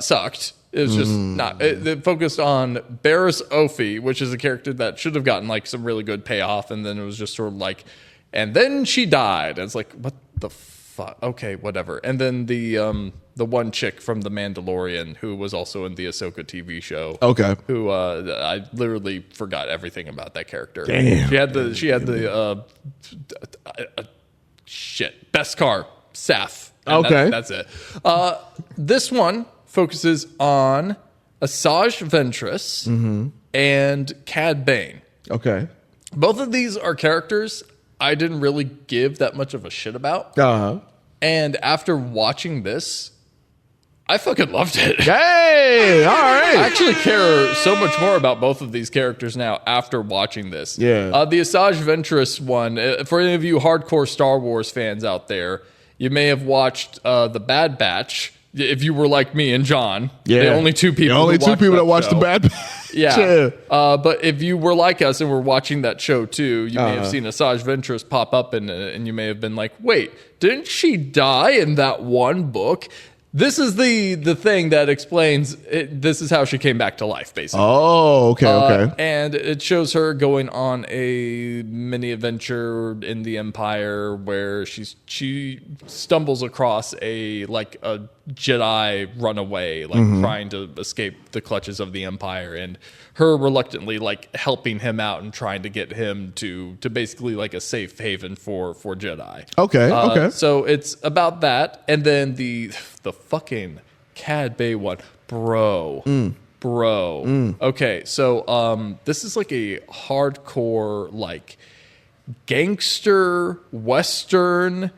sucked. It was just not. It focused on Barriss Offee, which is a character that should have gotten some really good payoff, and then it was just sort of and then she died. And it's like, what the fuck? Okay, whatever. And then the one chick from The Mandalorian who was also in the Ahsoka TV show. Okay. Who I literally forgot everything about that character. Damn. She had the Beskar Saf. Okay. That's it. This one focuses on Asajj Ventress and Cad Bane. Okay. Both of these are characters I didn't really give that much of a shit about. Uh-huh. And after watching this, I fucking loved it. Hey, all right. I actually care so much more about both of these characters now after watching this. Yeah. The Asajj Ventress one, for any of you hardcore Star Wars fans out there, you may have watched The Bad Batch. If you were like me and John, the only two people that watched The Bad Batch. Yeah. But if you were like us and were watching that show too, you may have seen Asajj Ventress pop up and you may have been like, wait, didn't she die in that one book? This is the thing that explains it. This is how she came back to life, basically. Oh, okay. And it shows her going on a mini adventure in the Empire where she stumbles across a Jedi runaway, trying to escape the clutches of the Empire, and her reluctantly helping him out and trying to get him to basically a safe haven for Jedi. Okay. So it's about that, and then the fucking Cad Bane one, bro. Okay, so this is a hardcore gangster western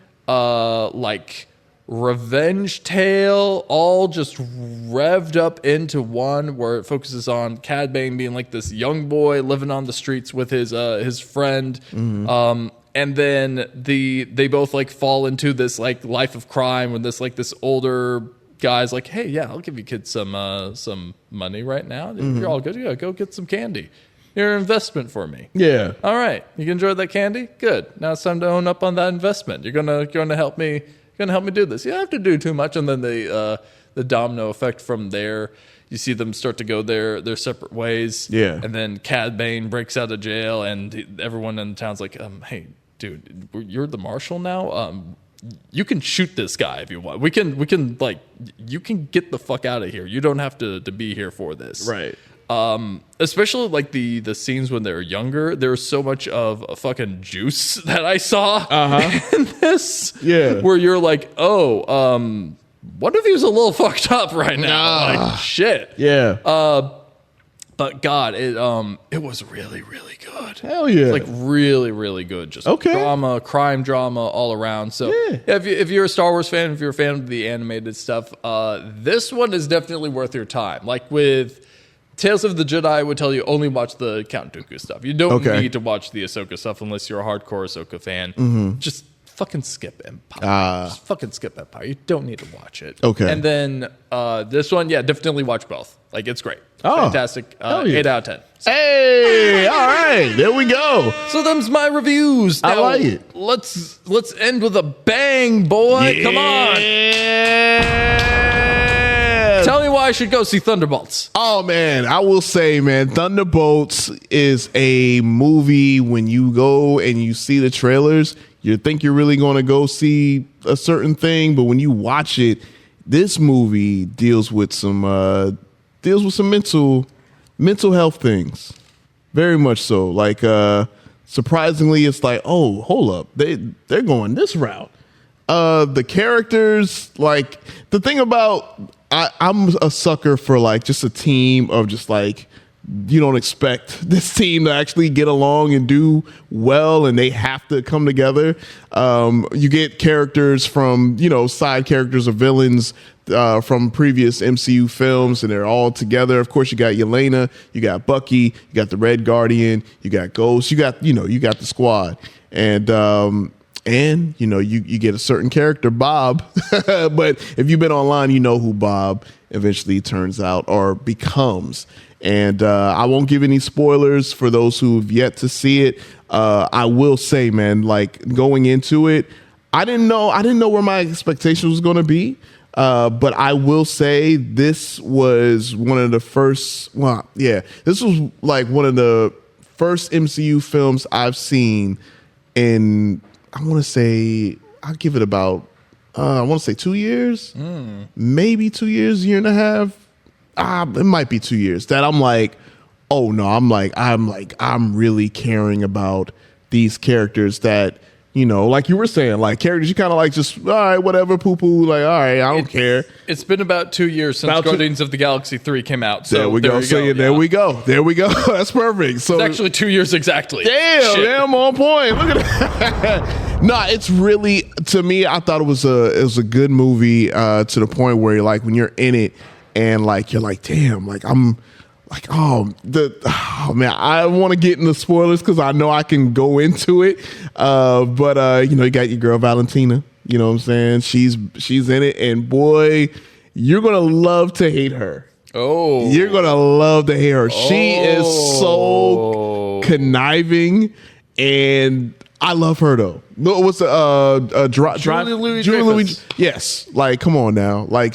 revenge tale, all just revved up into one, where it focuses on Cad Bane being this young boy living on the streets with his friend. And then they both fall into this life of crime when this older guy's hey, yeah, I'll give you kids some money right now. You're all good. Yeah, go get some candy. You're an investment for me. Yeah. All right. You can enjoy that candy? Good. Now it's time to own up on that investment. You're gonna help me. You're gonna help me do this. You don't have to do too much, and then the domino effect from there. You see them start to go their separate ways. Yeah. And then Cad Bane breaks out of jail, and everyone in the town's hey, dude, you're the marshal now. You can shoot this guy if you want. We can you can get the fuck out of here. You don't have to be here for this. Right. Especially the scenes when they're younger. There's so much of a fucking juice that I saw in this. Yeah. Where you're what if he was a little fucked up right now? Shit. Yeah. But God, it was really, really good. Hell yeah. It's really, really good. Just drama, crime drama all around. So if you're a Star Wars fan, if you're a fan of the animated stuff, this one is definitely worth your time. With Tales of the Jedi, I would tell you only watch the Count Dooku stuff. You don't need to watch the Ahsoka stuff unless you're a hardcore Ahsoka fan. Just fucking skip Empire. Just fucking skip Empire. You don't need to watch it. Okay. And then this one, definitely watch both. It's great. Fantastic. 8 out of 10. So. Hey, all right. There we go. So them's my reviews. Now, I like it. Let's end with a bang, boy. Yeah. Come on. Tell me why I should go see Thunderbolts. Oh, man. I will say, man, Thunderbolts is a movie when you go and you see the trailers, you think you're really going to go see a certain thing. But when you watch it, this movie deals with some mental mental health things. Very much so. Like surprisingly, it's like, oh, hold up, they're going this route. The characters, like the thing about I'm a sucker for like just a team of just like, you don't expect this team to actually get along and do well, and they have to come together. You get characters from, side characters or villains from previous MCU films, and they're all together. Of course, you got Yelena, you got Bucky, you got the Red Guardian, you got Ghost, you got the squad, and you get a certain character, Bob. But if you've been online, you know who Bob eventually turns out or becomes. And I won't give any spoilers for those who've yet to see it. I will say, man, like going into it, I didn't know where my expectations was going to be. But I will say this was one of the first. This was like one of the first MCU films I've seen in. I want to say I'll give it about. I want to say 2 years, maybe 2 years, year and a half. It might be 2 years that I'm like, oh no, I'm really caring about these characters that, like you were saying, like characters you kind of like just, all right, whatever, poo-poo, like, all right, I don't care. It's been about 2 years since Guardians of the Galaxy 3 there we go. There we go. That's perfect. So it's actually 2 years exactly. Damn, on point. Look at that. No, it's really, to me, I thought it was a good movie to the point where you're like, when you're in it, and like you're like, damn, like I'm like, oh man, I want to get into spoilers because I know I can go into it. But you got your girl Valentina. You know what I'm saying? She's in it, and boy, you're gonna love to hate her. Oh, you're gonna love to hate her. She is so conniving, and I love her though. No, what's the Julie Louis? Yes, like come on now, like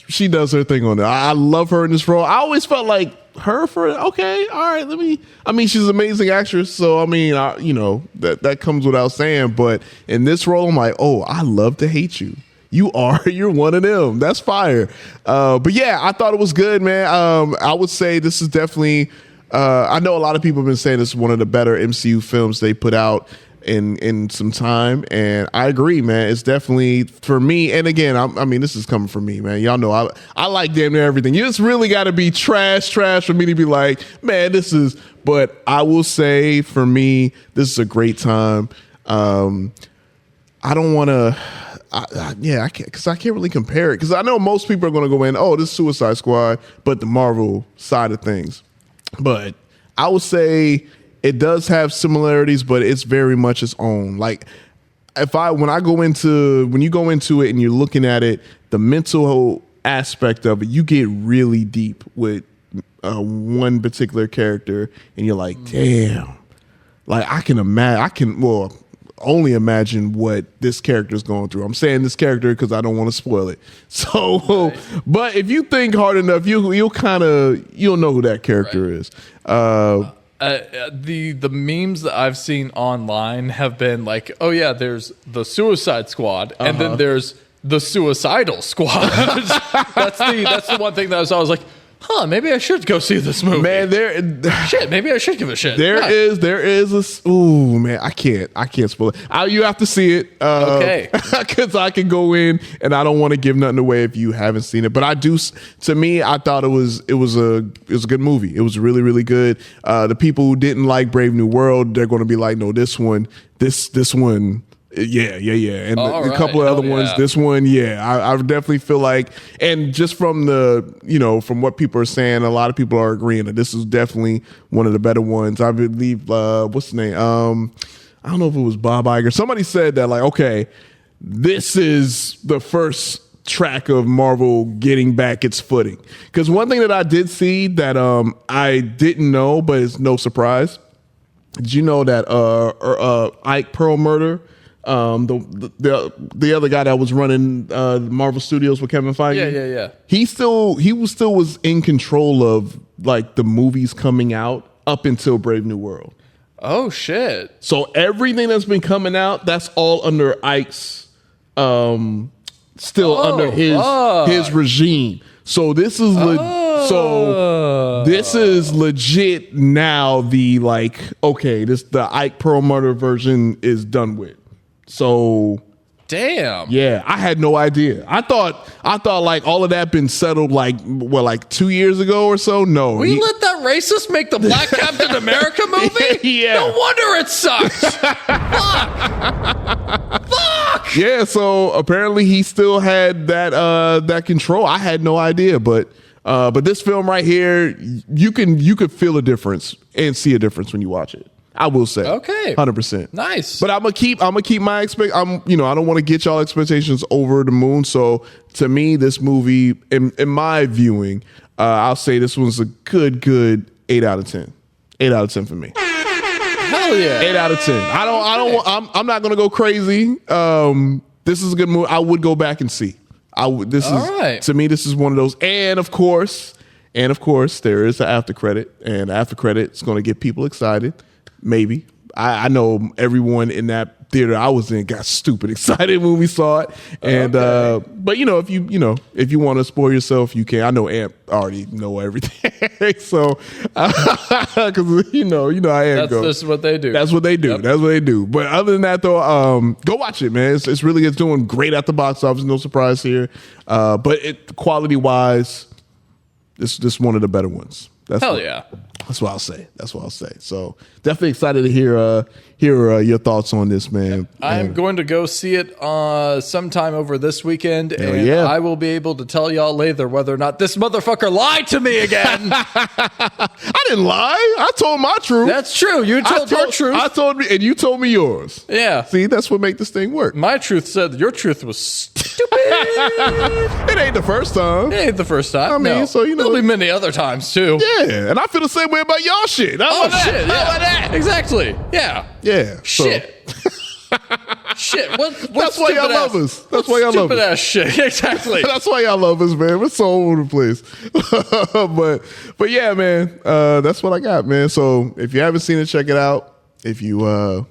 she does her thing on there. I love her in this role. I always felt like her for okay, all right. She's an amazing actress, so that comes without saying. But in this role, I'm like, oh, I love to hate you. You're one of them. That's fire. But yeah, I thought it was good, man. I would say this is definitely. I know a lot of people have been saying this is one of the better MCU films they put out in some time, and I agree, man. It's definitely for me. And again, this is coming from me, man. Y'all know I like damn near everything. You just really got to be trash for me to be like, man, this is. But I will say, for me, this is a great time. I don't want to. I can't, because I can't really compare it, because I know most people are going to go in, oh, this is Suicide Squad, but the Marvel side of things. But I would say it does have similarities, but it's very much its own. Like when you go into it and you're looking at it, the mental aspect of it, you get really deep with one particular character, and you're like, damn, like I can only imagine what this character is going through. I'm saying this character because I don't want to spoil it. So, but if you think hard enough, you'll know who that character is. The memes that I've seen online have been like, oh yeah, there's the Suicide Squad, and then there's the Suicidal Squad. that's the one thing that I was like, maybe I should go see this movie. Man, maybe I should give a shit. There is ooh, man, I can't spoil it. You have to see it. Okay. Because I can go in and I don't want to give nothing away if you haven't seen it. But I do, to me, I thought it was a good movie. It was really, really good. The people who didn't like Brave New World, they're going to be like, no, this one, yeah. And a couple of other ones, this one, I definitely feel like, and just from from what people are saying, a lot of people are agreeing that this is definitely one of the better ones. I believe, what's the name? I don't know if it was Bob Iger. Somebody said that, like, okay, this is the first track of Marvel getting back its footing. Because one thing that I did see that I didn't know, but it's no surprise. Did you know that Ike Perlmutter, the other guy that was running Marvel Studios with Kevin Feige? Yeah. He still was in control of like the movies coming out up until Brave New World. Oh shit! So everything that's been coming out, that's all under Ike's, under his regime. So this is So this is legit now. The like, okay, the Ike Perlmutter version is done with. So. Damn. Yeah, I had no idea. I thought like all of that been settled like 2 years ago or so. No, we let that racist make the Black Captain America movie. Yeah, no wonder it sucks. Fuck. Yeah, so apparently he still had that control. I had no idea, but this film right here, you could feel a difference and see a difference when you watch it. I will say, okay, 100%, nice. But I'm gonna keep my I don't want to get y'all expectations over the moon. So to me, this movie, in my viewing, I'll say this one's a good 8 out of 10. 8 out of 10 for me. Hell yeah, 8 out of 10. I'm not gonna go crazy. This is a good movie. I would go back and see. To me, this is one of those. And of course, there is an after credit, and after credit is going to get people excited. Maybe. I know everyone in that theater I was in got stupid excited when we saw it. And but if you want to spoil yourself, you can. I know Amp already know everything. So because I am. That's what they do. That's what they do. Yep. That's what they do. But other than that, though, go watch it, man. It's doing great at the box office. No surprise here. But quality wise, this one of the better ones. Yeah. That's what I'll say. So definitely excited to hear your thoughts on this, man. I'm going to go see it sometime over this weekend, and yeah. I will be able to tell y'all later whether or not this motherfucker lied to me again. I didn't lie. I told my truth. That's true. You told your truth. I told me, and you told me yours. Yeah. See, that's what make this thing work. My truth said your truth was stupid. It ain't the first time. It ain't the first time. I mean, so there'll be many other times too. Yeah, and I feel the same way about y'all shit. How about shit! How about that? Exactly. Yeah. Yeah. Shit. Shit. That's why y'all love us. That's why y'all love us. Stupid ass shit. Exactly. That's why y'all love us, man. We're so all over the place. but yeah, man. That's what I got, man. So if you haven't seen it, check it out. If you,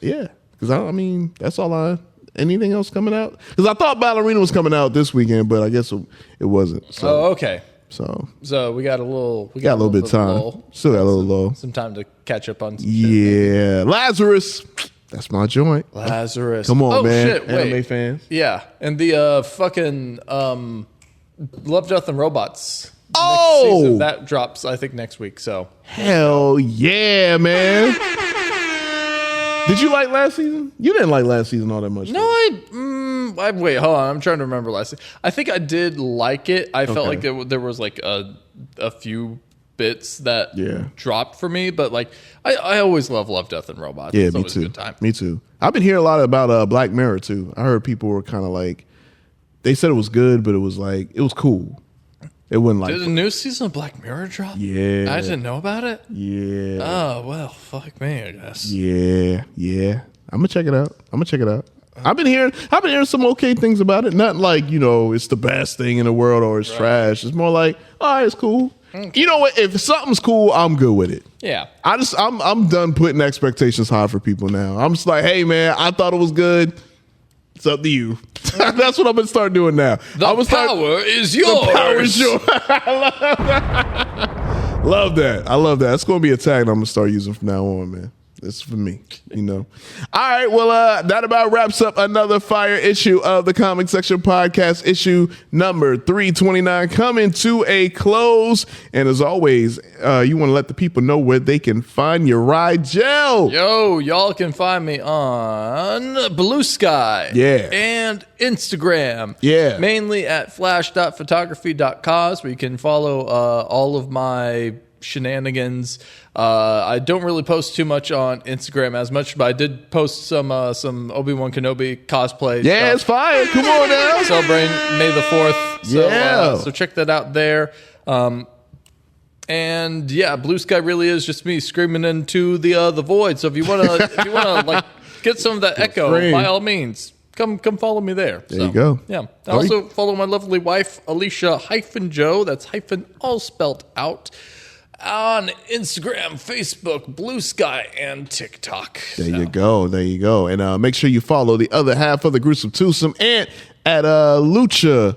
because I mean, that's all anything else coming out? Because I thought Ballerina was coming out this weekend, but I guess it wasn't. So, okay. So we got a little. We got a little bit of time. Still got a little low. Some time to catch up on some shit. Lazarus. That's my joint. Lazarus. Come on, man. Shit, anime fans. Yeah. And the fucking Love, Death, and Robots. Oh! Next season, that drops, I think, next week. So hell yeah, man. Did you like last season? You didn't like last season all that much. No, I wait, hold on. I'm trying to remember last season. I think I did like it. I felt like there was like a few bits that dropped for me, but like I always love Death, and Robots. Yeah, it's me always too. A good time. Me too. I've been hearing a lot about Black Mirror too. I heard people were kind of like, they said it was good, but it was cool. It wasn't like. Did a new season of Black Mirror drop? Yeah. I didn't know about it? Yeah. Oh, well, fuck me, I guess. Yeah. I'm gonna check it out. I've been hearing some okay things about it. Not like, it's the best thing in the world or it's trash. It's more like, all right, it's cool. Okay. You know what? If something's cool, I'm good with it. Yeah. I'm done putting expectations high for people now. I'm just like, hey man, I thought it was good. It's up to you. That's what I'm gonna start doing now. The power is yours. The power is yours. Love that. I love that. It's gonna be a tag I'm gonna start using from now on, man. It's for me, All right, well, that about wraps up another fire issue of the Comic Section Podcast, issue number 329, coming to a close. And as always, you want to let the people know where they can find your Rigel. Yo, y'all can find me on Blue Sky. Yeah. And Instagram. Yeah. Mainly at flash.photography.cos, where you can follow all of my shenanigans. I don't really post too much on Instagram as much, but I did post some Obi-Wan Kenobi cosplay. Yeah, it's fire. Come on now. Celebrating May the 4th. So, so check that out there. And yeah, Blue Sky really is just me screaming into the void. So if you wanna like get some of that echo, by all means, come follow me there. There you go. Yeah. Also follow my lovely wife, Alicia-Joe. That's hyphen all spelled out. On Instagram, Facebook, Blue Sky, and TikTok. There you go. And make sure you follow the other half of the Gruesome Twosome and at Lucha_.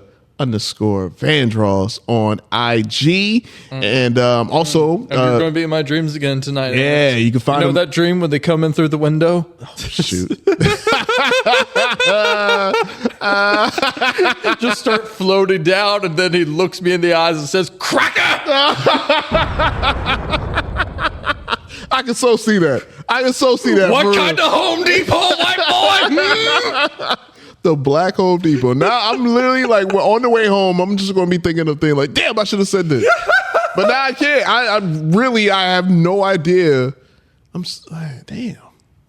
_Vandross on IG. And also, and you're going to be in my dreams again tonight. Yeah, you can find him. that dream when they come in through the window? Oh, shoot. Just start floating down, and then he looks me in the eyes and says, "Cracker!" I can so see that. What kind of Home Depot, white boy? The Black Home Depot. Now I'm literally like, we're on the way home. I'm just going to be thinking of things like, damn, I should have said this. But now I can't. I have no idea. Damn.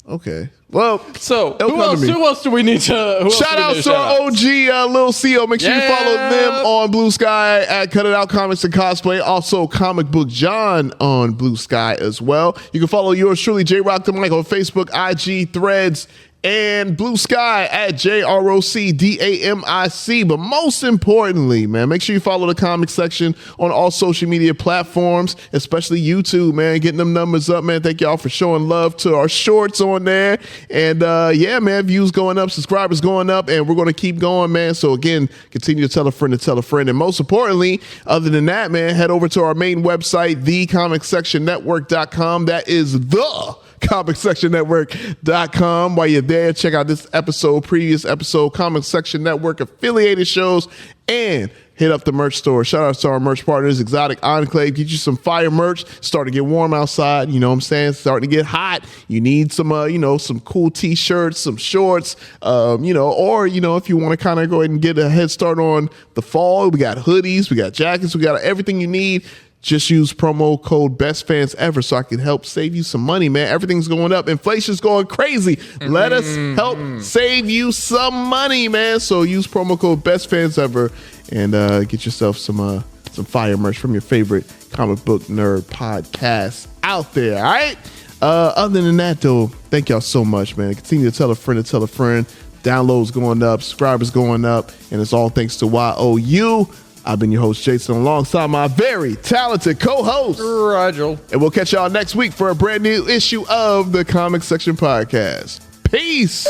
Okay. Well, so who else do we need to? Shout out to our OG Lil CO. Make sure you follow them on Blue Sky at Cut It Out Comics and Cosplay. Also, Comic Book John on Blue Sky as well. You can follow yours truly, J Rock the Mic, on Facebook, IG, Threads, and Blue Sky at JROCDAMIC. But most importantly, man, make sure you follow the comic section on all social media platforms, especially YouTube, man. Getting them numbers up, man. Thank y'all for showing love to our shorts on there. And yeah, man, views going up, subscribers going up, and we're going to keep going, man. So again, continue to tell a friend to tell a friend. And most importantly, other than that, man, head over to our main website, thecomicsectionnetwork.com. That is the comicsectionnetwork.com. While you're there, check out this episode, previous episode, Comic Section Network affiliated shows, and hit up the merch store. Shout out to our merch partners, Exotic Enclave. Get you some fire merch. Starting to get warm outside. You know what I'm saying? Starting to get hot. You need some, some cool t-shirts, some shorts, or, if you want to kind of go ahead and get a head start on the fall, we got hoodies, we got jackets, we got everything you need. Just use promo code BESTFANSEVER so I can help save you some money, man. Everything's going up. Inflation's going crazy. Let us help save you some money, man. So use promo code BESTFANSEVER and get yourself some fire merch from your favorite comic book nerd podcast out there, all right? Other than that, though, thank y'all so much, man. Continue to tell a friend to tell a friend. Downloads going up, subscribers going up, and it's all thanks to YOU. I've been your host, Jason, alongside my very talented co-host, Rigel. And we'll catch y'all next week for a brand new issue of the Comic Section Podcast. Peace.